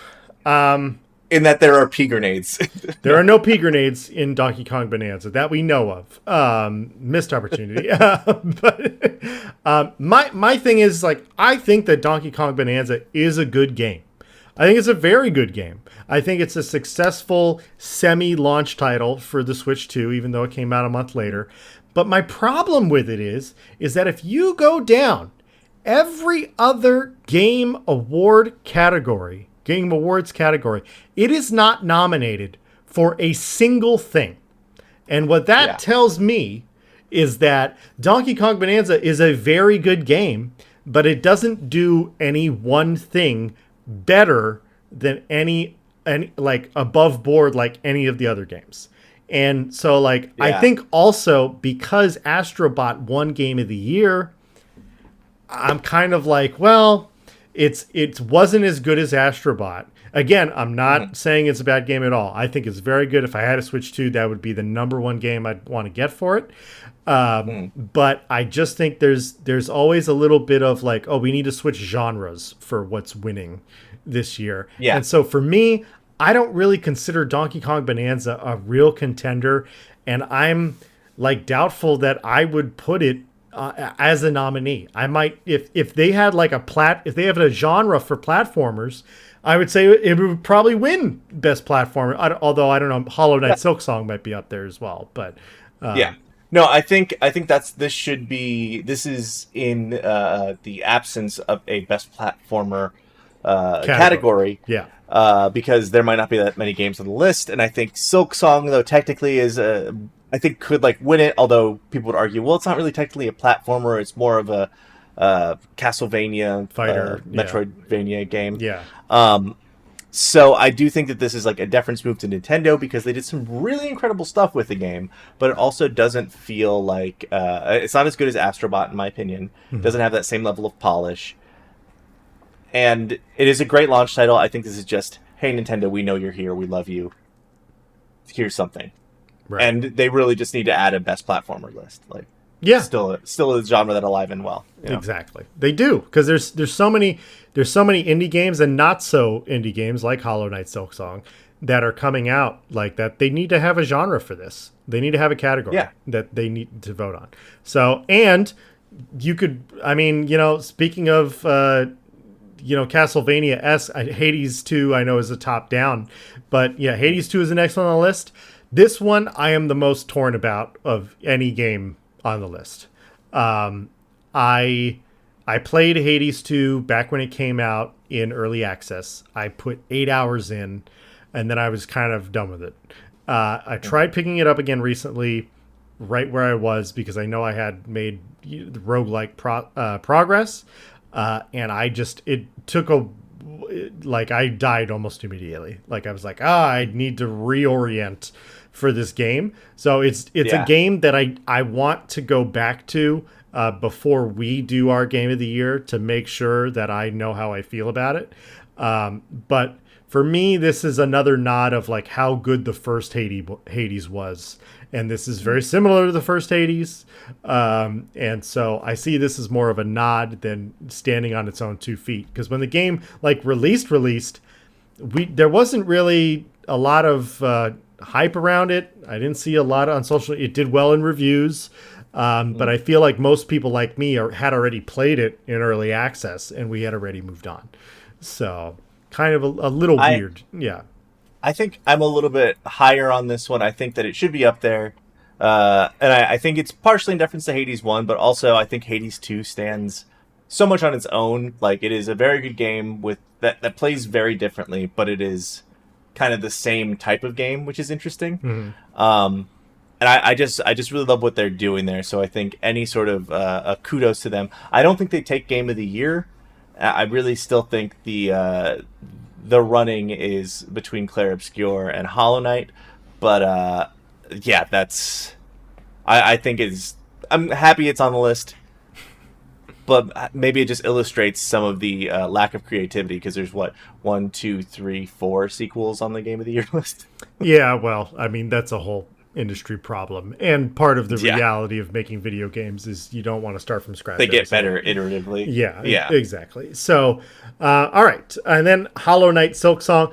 In that there are pea grenades. There are no pea grenades in Donkey Kong Bonanza that we know of. Missed opportunity. But my thing is I think that Donkey Kong Bonanza is a good game. I think it's a very good game. I think it's a successful semi-launch title for the Switch 2, even though it came out a month later. But my problem with it is that if you go down every other Game Awards category, it is not nominated for a single thing. And what that tells me is that Donkey Kong Bonanza is a very good game, but it doesn't do any one thing better than any above board any of the other games. And so I think also because Astrobot won Game of the Year, I'm kind of it wasn't as good as Astrobot. Again, I'm not saying it's a bad game at all. I think it's very good. If I had a Switch 2, that would be the number one game I'd want to get for it. But I just think there's always a little bit of we need to switch genres for what's winning this year. Yeah. And so for me, I don't really consider Donkey Kong Bonanza a real contender, and I'm doubtful that I would put it as a nominee. I might, if they had if they have a genre for platformers, I would say it would probably win best platformer. Although I don't know, Hollow Knight Silksong might be up there as well. But no, I think this is in the absence of a best platformer category. Yeah. Because there might not be that many games on the list, and I think Silksong, though technically is I think could win it, although people would argue, well, it's not really technically a platformer, it's more of a Castlevania fighter, Metroidvania game. Yeah. So I do think that this is a deference move to Nintendo, because they did some really incredible stuff with the game, but it also doesn't feel it's not as good as Astrobot in my opinion. It doesn't have that same level of polish. And it is a great launch title. I think this is just, hey, Nintendo, we know you're here. We love you. Here's something. Right. And they really just need to add a best platformer list. Still a genre that alive and well. Exactly. They do, because there's so many indie games and not so indie games like Hollow Knight Silksong that are coming out like that, they need to have a genre for this. They need to have a category that they need to vote on. So, and you could, I mean, speaking of, Castlevania Hades 2, I know is a top down, but yeah, Hades 2 is the next one on the list. This one I am the most torn about of any game on the list. I played Hades 2 back when it came out in early access. I put 8 hours in, and then I was kind of done with it. I tried picking it up again recently, right where I was, because I know I had made the roguelike progress, and I died almost immediately. Like, I was like, I need to reorient for this game. So it's a game that I want to go back to before we do our game of the year, to make sure that I know how I feel about it. But for me, this is another nod of like how good the first Hades was. And this is very similar to the first Hades. And so I see this as more of a nod than standing on its own 2 feet. Because when the game like released, there wasn't really a lot of hype around it. I didn't see a lot on social. It did well in reviews. But I feel like most people like me had already played it in early access, and we had already moved on. So kind of a little weird. Yeah. I think I'm a little bit higher on this one. I think that it should be up there. And I think it's partially in deference to Hades 1, but also I think Hades 2 stands so much on its own. Like, it is a very good game with that plays very differently, but it is kind of the same type of game, which is interesting. Mm-hmm. And I just really love what they're doing there. So I think any sort of kudos to them. I don't think they take Game of the Year. I really still think the running is between Clair Obscur and Hollow Knight. But yeah, that's I think I'm happy it's on the list. But maybe it just illustrates some of the lack of creativity, because there's 1, 2, 3, 4 sequels on the Game of the Year list. Yeah, well, I mean, that's a whole industry problem, and part of the reality of making video games is you don't want to start from scratch. They get better iteratively. Yeah, exactly. So all right, and then Hollow Knight Silksong,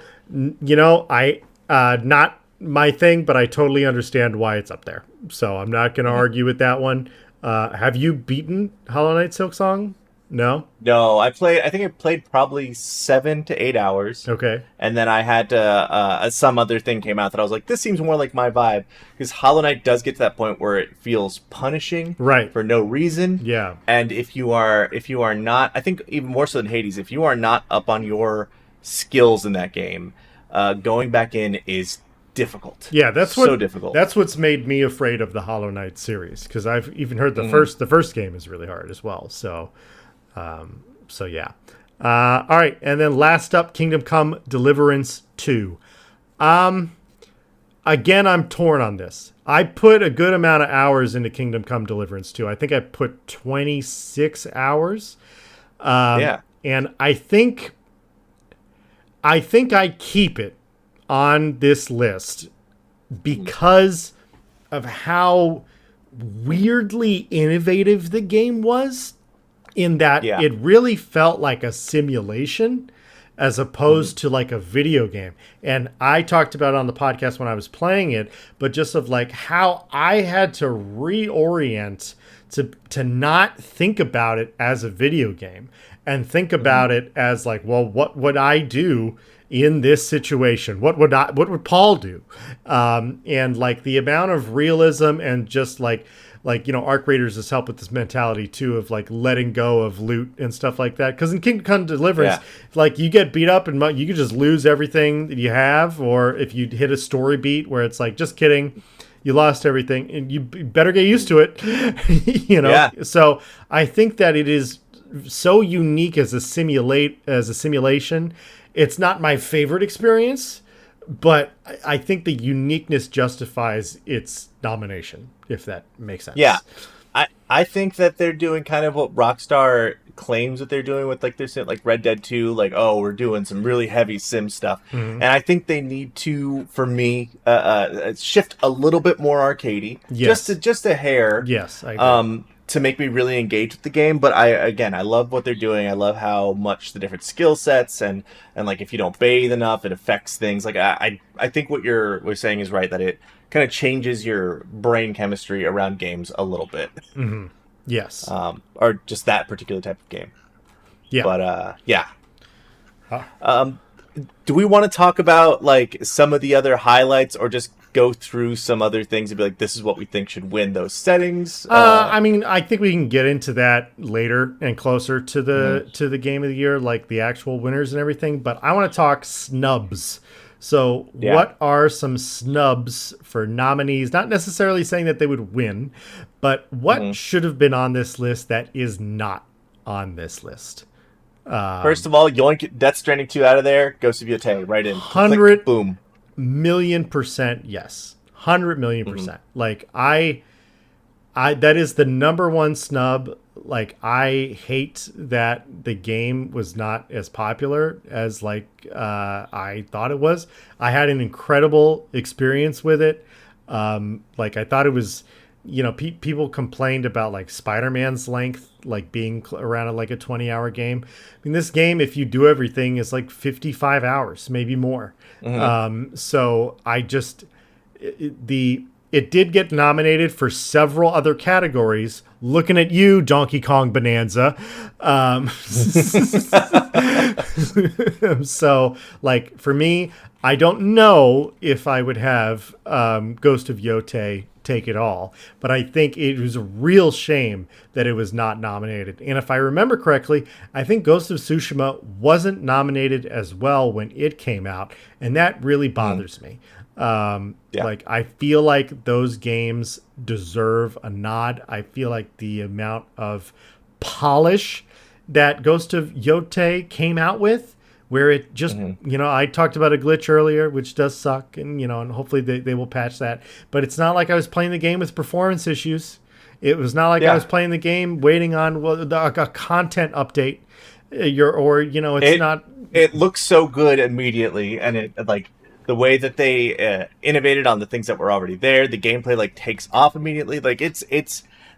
I not my thing, but I totally understand why it's up there, so I'm not going to argue with that one. Have you beaten Hollow Knight Silksong? No, I think I played probably 7 to 8 hours. Okay. And then I had to, some other thing came out that I was like, this seems more like my vibe. Because Hollow Knight does get to that point where it feels punishing. Right. For no reason. Yeah. And if you are not, I think even more so than Hades, if you are not up on your skills in that game, going back in is difficult. Yeah, that's so difficult. That's what's made me afraid of the Hollow Knight series, because I've even heard the first game is really hard as well. So yeah. All right, and then last up, Kingdom Come Deliverance 2. Again, I'm torn on this. I put a good amount of hours into Kingdom Come Deliverance 2. I think I put 26 hours. And I think I keep it on this list because of how weirdly innovative the game was, in that it really felt like a simulation as opposed to like a video game. And I talked about it on the podcast when I was playing it, but just of like how I had to reorient to not think about it as a video game and think about it as like, well, what would I do in this situation? What would Paul do? And like the amount of realism and just like Arc Raiders has helped with this mentality too of like letting go of loot and stuff like that. Because in Kingdom Come Deliverance, like you get beat up and you can just lose everything that you have, or if you hit a story beat where it's like, just kidding, you lost everything, and you better get used to it. So I think that it is so unique as a simulation. It's not my favorite experience, but I think the uniqueness justifies its nomination, if that makes sense. Yeah. I think that they're doing kind of what Rockstar claims that they're doing with like this, like Red Dead 2, like, oh, we're doing some really heavy sim stuff. And I think they need to, for me, shift a little bit more arcadey. Yes. Just a hair. Yes, I agree. to make me really engage with the game. But I love what they're doing. I love how much the different skill sets and like if you don't bathe enough, it affects things. Like I think what you're saying is right, that it kind of changes your brain chemistry around games a little bit. Mm-hmm. Yes. Or just that particular type of game. Yeah. But yeah. Do we want to talk about like some of the other highlights, or just go through some other things and be like, this is what we think should win those settings? I mean, I think we can get into that later and closer to the game of the year, like the actual winners and everything. But I want to talk snubs. So what are some snubs for nominees? Not necessarily saying that they would win, but what should have been on this list that is not on this list? First of all, yoink Death Stranding 2 out of there. Ghost of Yotei right in. 100 Click, boom. million% yes. 100 million%. Like I that is the number one snub. Like I hate that the game was not as popular as like I thought it was. I had an incredible experience with it. Like I thought it was, you know, people complained about like Spider-Man's length, like being around like a 20-hour game. I mean, this game, if you do everything, is like 55 hours, maybe more. So I just it did get nominated for several other categories. Looking at you, Donkey Kong Bonanza. So, like, for me, I don't know if I would have Ghost of Yotei take it all, but I think it was a real shame that it was not nominated. And if I remember correctly, I think Ghost of Tsushima wasn't nominated as well when it came out, and that really bothers me. Like I feel like those games deserve a nod. I feel like the amount of polish that Ghost of Yotei came out with, where it just, you know, I talked about a glitch earlier, which does suck, and, you know, and hopefully they will patch that. But it's not like I was playing the game with performance issues. It was not like I was playing the game waiting on a content update. It looks so good immediately, and it like the way that they innovated on the things that were already there. The gameplay like takes off immediately. Like it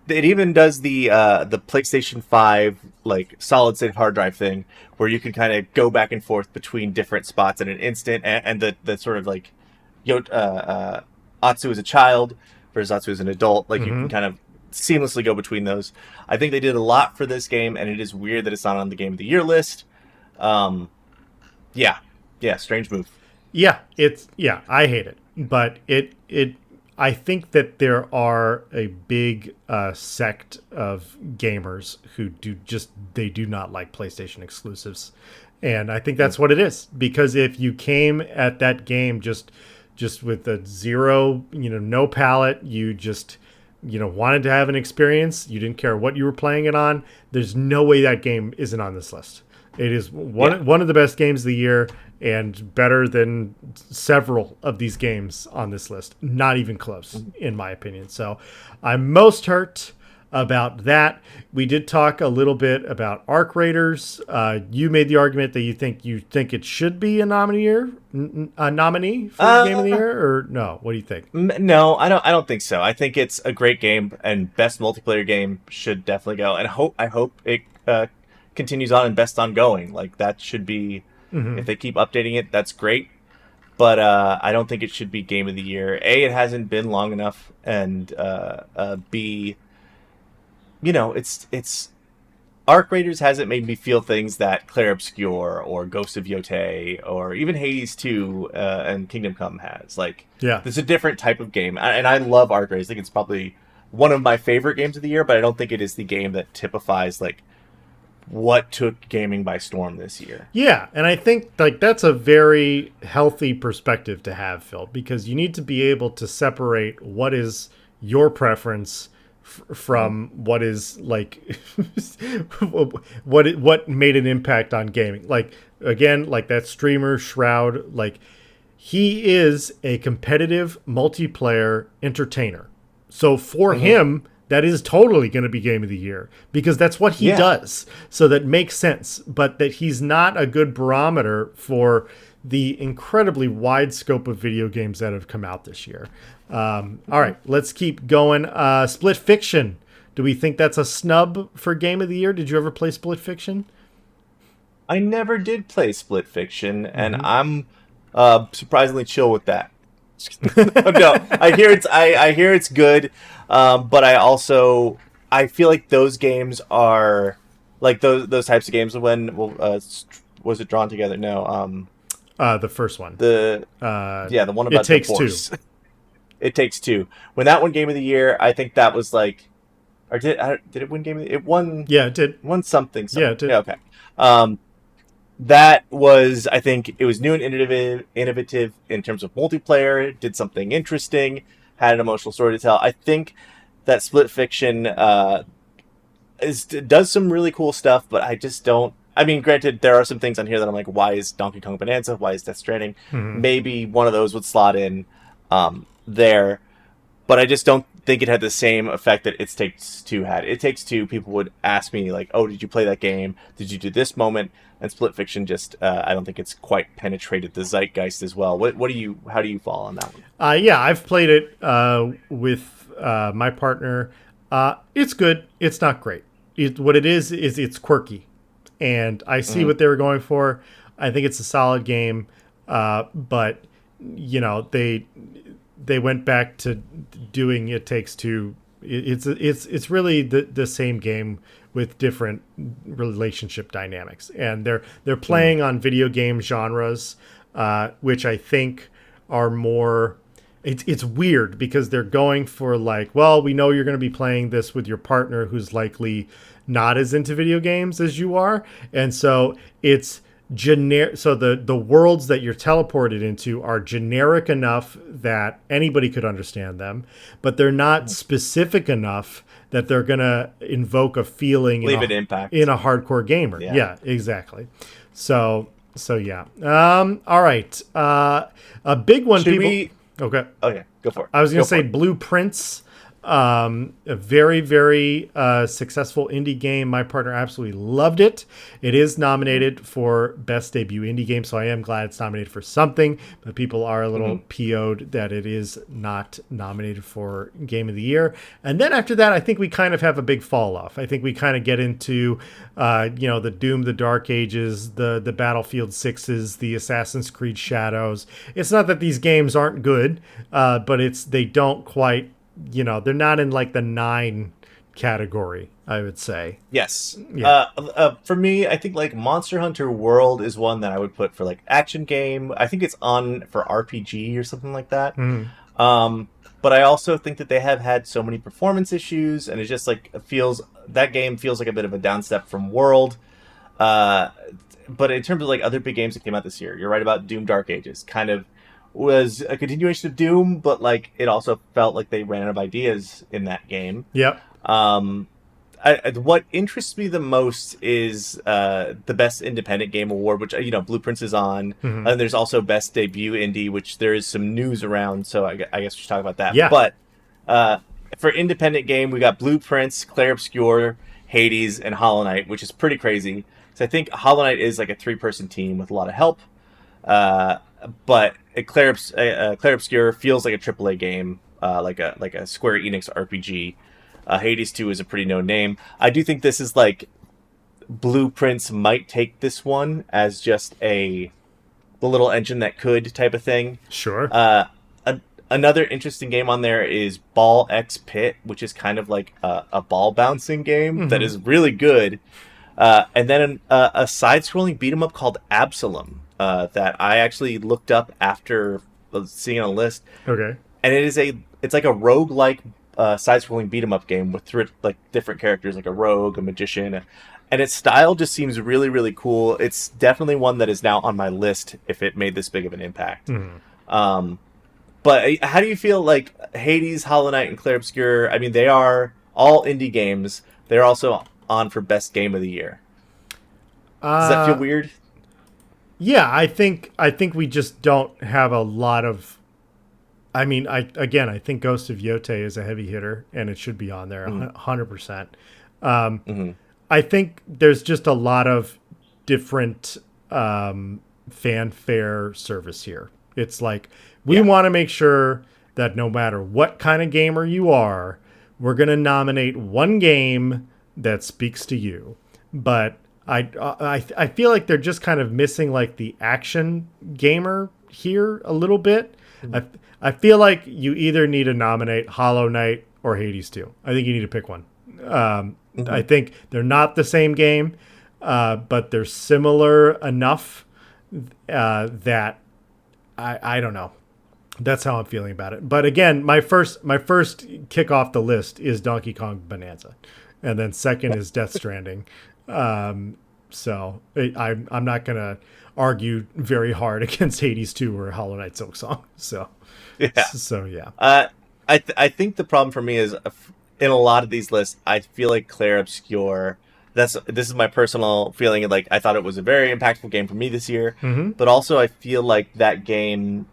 even does the PlayStation 5 like solid state hard drive thing, where you can kind of go back and forth between different spots in an instant, and the sort of like Atsu as a child versus Atsu as an adult, like you can kind of seamlessly go between those. I think they did a lot for this game, and it is weird that it's not on the Game of the Year list. Strange move. I hate it, but I think that there are a big sect of gamers who do not like PlayStation exclusives, and I think that's what it is. Because if you came at that game just with a zero, no palette, you just wanted to have an experience, you didn't care what you were playing it on, there's no way that game isn't on this list. It is one of the best games of the year, and better than several of these games on this list. Not even close, in my opinion. So I'm most hurt about that. We did talk a little bit about Arc Raiders. You made the argument that you think it should be a nominee for Game of the Year, or no? What do you think? No, I don't think so. I think it's a great game, and best multiplayer game should definitely go. And I hope it continues on, and best ongoing. Like that should be. If they keep updating it, that's great. But I don't think it should be Game of the Year. A, it hasn't been long enough, and B, it's Arc Raiders hasn't made me feel things that Clair Obscur or Ghost of Yotei or even Hades 2 and Kingdom Come has. Like, it's a different type of game, and I love Arc Raiders. I think it's probably one of my favorite games of the year, but I don't think it is the game that typifies like what took gaming by storm this year. Yeah, and I think like that's a very healthy perspective to have, Phil, because you need to be able to separate what is your preference from what is like what made an impact on gaming. Like again, like that streamer Shroud, like he is a competitive multiplayer entertainer. So for him, that is totally going to be Game of the Year, because that's what he does. So that makes sense. But that he's not a good barometer for the incredibly wide scope of video games that have come out this year. All right, let's keep going. Split Fiction Do we think that's a snub for Game of the Year? Did you ever play Split Fiction? I never did play Split Fiction, and Mm-hmm. I'm surprisingly chill with that. No, I hear it's good, but I feel like those games are like those types of games when was it Drawn Together? No, The first one. the Uh, yeah, the one It about Takes Two. divorce. It Takes Two. When that won Game of the Year, I think that was like, or did it win Game of the Year? It won. Yeah, it did. Won something. Yeah, it did. Yeah, okay. Um, that was, I think, it was new and innovative in terms of multiplayer. Did something interesting. Had an emotional story to tell. I think that Split Fiction does some really cool stuff, but I just don't. I mean, granted, there are some things on here that I'm like, why is Donkey Kong Bonanza? Why is Death Stranding? Mm-hmm. Maybe one of those would slot in there, but I just don't think it had the same effect that It Takes Two had. It Takes Two, people would ask me like, "Oh, did you play that game? Did you do this moment?" And Split Fiction just, I don't think it's quite penetrated the zeitgeist as well. How do you fall on that one? Yeah, I've played it with my partner. It's good. It's not great. What it is it's quirky, and I see what they were going for. I think it's a solid game, but they went back to doing It Takes Two. It's really the same game with different relationship dynamics, and they're playing on video game genres, which I think are more. It's weird because they're going for like, well, we know you're going to be playing this with your partner who's likely not as into video games as you are, and so it's generic. So the worlds that you're teleported into are generic enough that anybody could understand them, but they're not specific enough that they're going to invoke a feeling Leave an impact in a hardcore gamer. Yeah, exactly. So yeah. All right. A big one. Okay. Okay, go for it. I was going to say Blueprints. A very, very successful indie game. My partner absolutely loved it. It is nominated for Best Debut Indie Game, so I am glad it's nominated for something, but people are a little PO'd that it is not nominated for Game of the Year. And then after that, I think we kind of have a big fall off. I think we kind of get into, the Doom, the Dark Ages, the Battlefield 6s, the Assassin's Creed Shadows. It's not that these games aren't good, but they don't quite, they're not in like the 9 category, I would say. Yes. Yeah. For me, I think like Monster Hunter World is one that I would put for like action game. I think it's on for RPG or something like that. But I also think that they have had so many performance issues, and it just like that game feels like a bit of a downstep from World. But in terms of like other big games that came out this year, you're right about Doom Dark Ages. Kind of was a continuation of Doom, but like it also felt like they ran out of ideas in that game. Yep. What interests me the most is the Best Independent Game Award, which Blueprints is on, and there's also Best Debut Indie, which there is some news around. So I guess we should talk about that. Yeah. But for Independent Game, we got Blueprints, Clair Obscur, Hades, and Hollow Knight, which is pretty crazy. So I think Hollow Knight is like a 3-person team with a lot of help. But Clair Obscur feels like a AAA game, like a Square Enix RPG. Hades 2 is a pretty known name. I do think this is like Blueprints might take this one as just the little engine that could type of thing. Sure. Another interesting game on there is Ball X Pit, which is kind of like a ball bouncing game that is really good. And then a side-scrolling beat-em-up called Absalom that I actually looked up after seeing on a list. Okay. And it's like a roguelike side-scrolling beat-em-up game with like different characters, like a rogue, a magician, and its style just seems really, really cool. It's definitely one that is now on my list if it made this big of an impact. But how do you feel like Hades, Hollow Knight, and Clair Obscur? I mean, they are all indie games. They're also on for Best Game of the Year. Does that feel weird? Yeah, I think we just don't have a lot of. I mean, I think Ghost of Yotei is a heavy hitter, and it should be on there 100%. I think there's just a lot of different fanfare service here. It's like we want to make sure that no matter what kind of gamer you are, we're going to nominate one game that speaks to you. But I feel like they're just kind of missing like the action gamer here a little bit. I feel like you either need to nominate Hollow Knight or Hades 2. I think you need to pick one. I think they're not the same game, but they're similar enough that I don't know. That's how I'm feeling about it. But again, my first kick off the list is Donkey Kong Bonanza, and then second is Death Stranding. So I'm not gonna argue very hard against Hades 2 or Hollow Knight Silksong. So yeah. I think the problem for me is in a lot of these lists, I feel like Clair Obscur. This is my personal feeling. Like, I thought it was a very impactful game for me this year, but also I feel like that game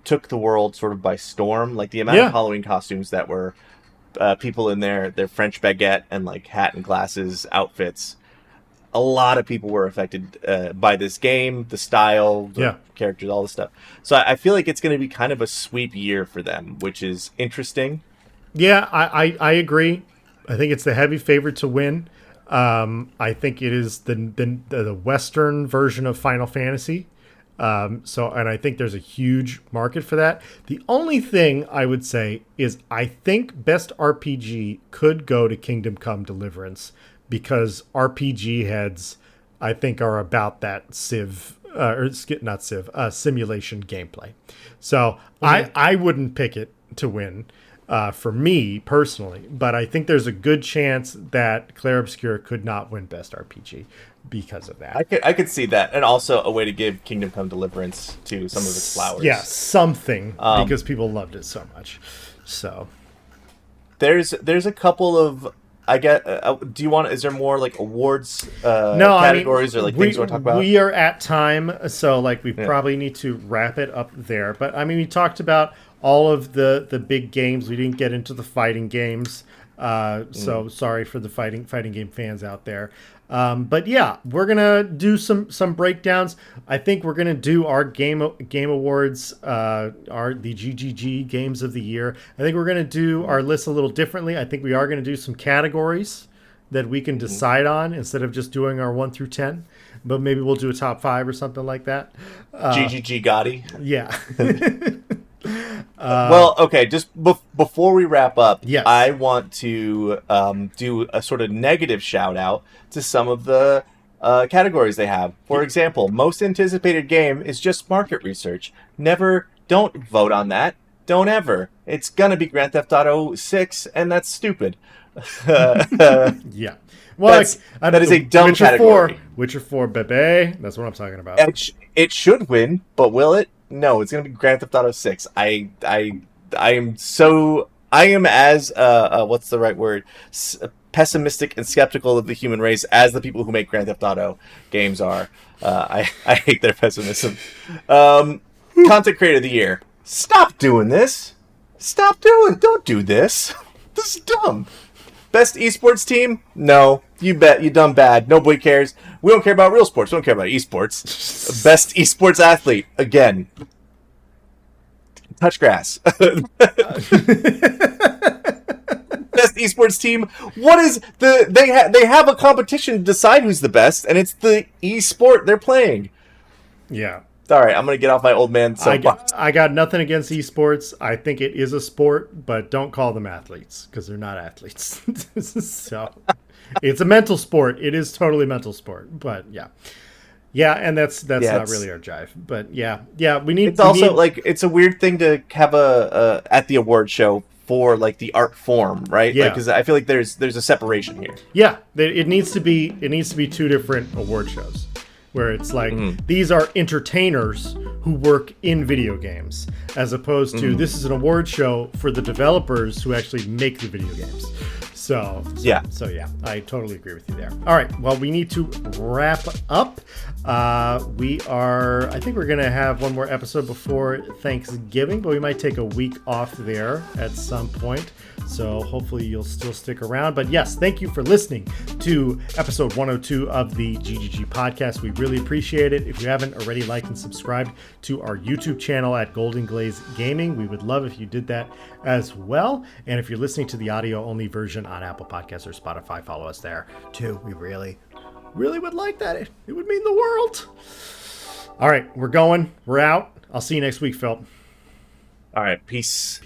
took the world sort of by storm. Like the amount of Halloween costumes that were people in their French baguette and like hat and glasses outfits. A lot of people were affected by this game, the style, the characters, all this stuff. So I feel like it's going to be kind of a sweep year for them, which is interesting. Yeah, I agree. I think it's the heavy favorite to win. I think it is the Western version of Final Fantasy. And I think there's a huge market for that. The only thing I would say is I think Best RPG could go to Kingdom Come Deliverance, because RPG heads, I think, are about that simulation gameplay. So I wouldn't pick it to win for me personally, but I think there's a good chance that Clair Obscur could not win Best RPG because of that. I could see that, and also a way to give Kingdom Come Deliverance to some of its flowers. Yeah, something, because people loved it so much. So there's a couple of. I get. Do you want? Is there more like awards categories or like things you want to talk about? We are at time, so like we probably need to wrap it up there. But I mean, we talked about all of the big games. We didn't get into the fighting games, so sorry for the fighting game fans out there. But yeah, we're gonna do some breakdowns. I think we're gonna do our game awards, the GGG games of the year. I think we're gonna do our list a little differently. I think we are gonna do some categories that we can decide on instead of just doing our 1 through 10. But maybe we'll do a top 5 or something like that. GGG Gotti. Yeah. Well, okay, just before we wrap up, yes. I want to do a sort of negative shout out to some of the categories they have. For example, most anticipated game is just market research. Don't vote on that. Don't ever. It's gonna be Grand Theft Auto 6, and that's stupid. Yeah. Well, that is a dumb Witcher category. 4, Witcher 4, bebe. That's what I'm talking about. It should win, but will it? No, it's going to be Grand Theft Auto 6. I am as what's the right word? Pessimistic and skeptical of the human race as the people who make Grand Theft Auto games are. I hate their pessimism. Content Creator of the Year. Stop doing this. Don't do this. This is dumb. Best esports team? No. You bet. You done bad. Nobody cares. We don't care about real sports. We don't care about esports. Best esports athlete? Again. Touch grass. Best esports team? What is they have a competition to decide who's the best, and it's the esport they're playing. Yeah. All right, I'm going to get off my old man soapbox. I got nothing against esports. I think it is a sport, but don't call them athletes because they're not athletes. So it's a mental sport. It is totally a mental sport. But yeah. Yeah, and that's not really our jive. But yeah, we need. It's also like it's a weird thing to have a at the award show for like the art form, right? Yeah. Because I feel like there's a separation here. Yeah, it needs to be two different award shows. Where it's like, these are entertainers who work in video games, as opposed to this is an award show for the developers who actually make the video games. Yeah. So yeah, I totally agree with you there. All right, well, we need to wrap up. I think we're gonna have one more episode before Thanksgiving, but we might take a week off there at some point. So hopefully you'll still stick around. But yes, thank you for listening to episode 102 of the GGG Podcast. We really appreciate it. If you haven't already liked and subscribed to our YouTube channel at Golden Glaze Gaming, we would love if you did that as well. And if you're listening to the audio-only version on Apple Podcasts or Spotify, follow us there too. We really would like that. It would mean the world. All right, we're going. We're out. I'll see you next week, Phil. All right, peace.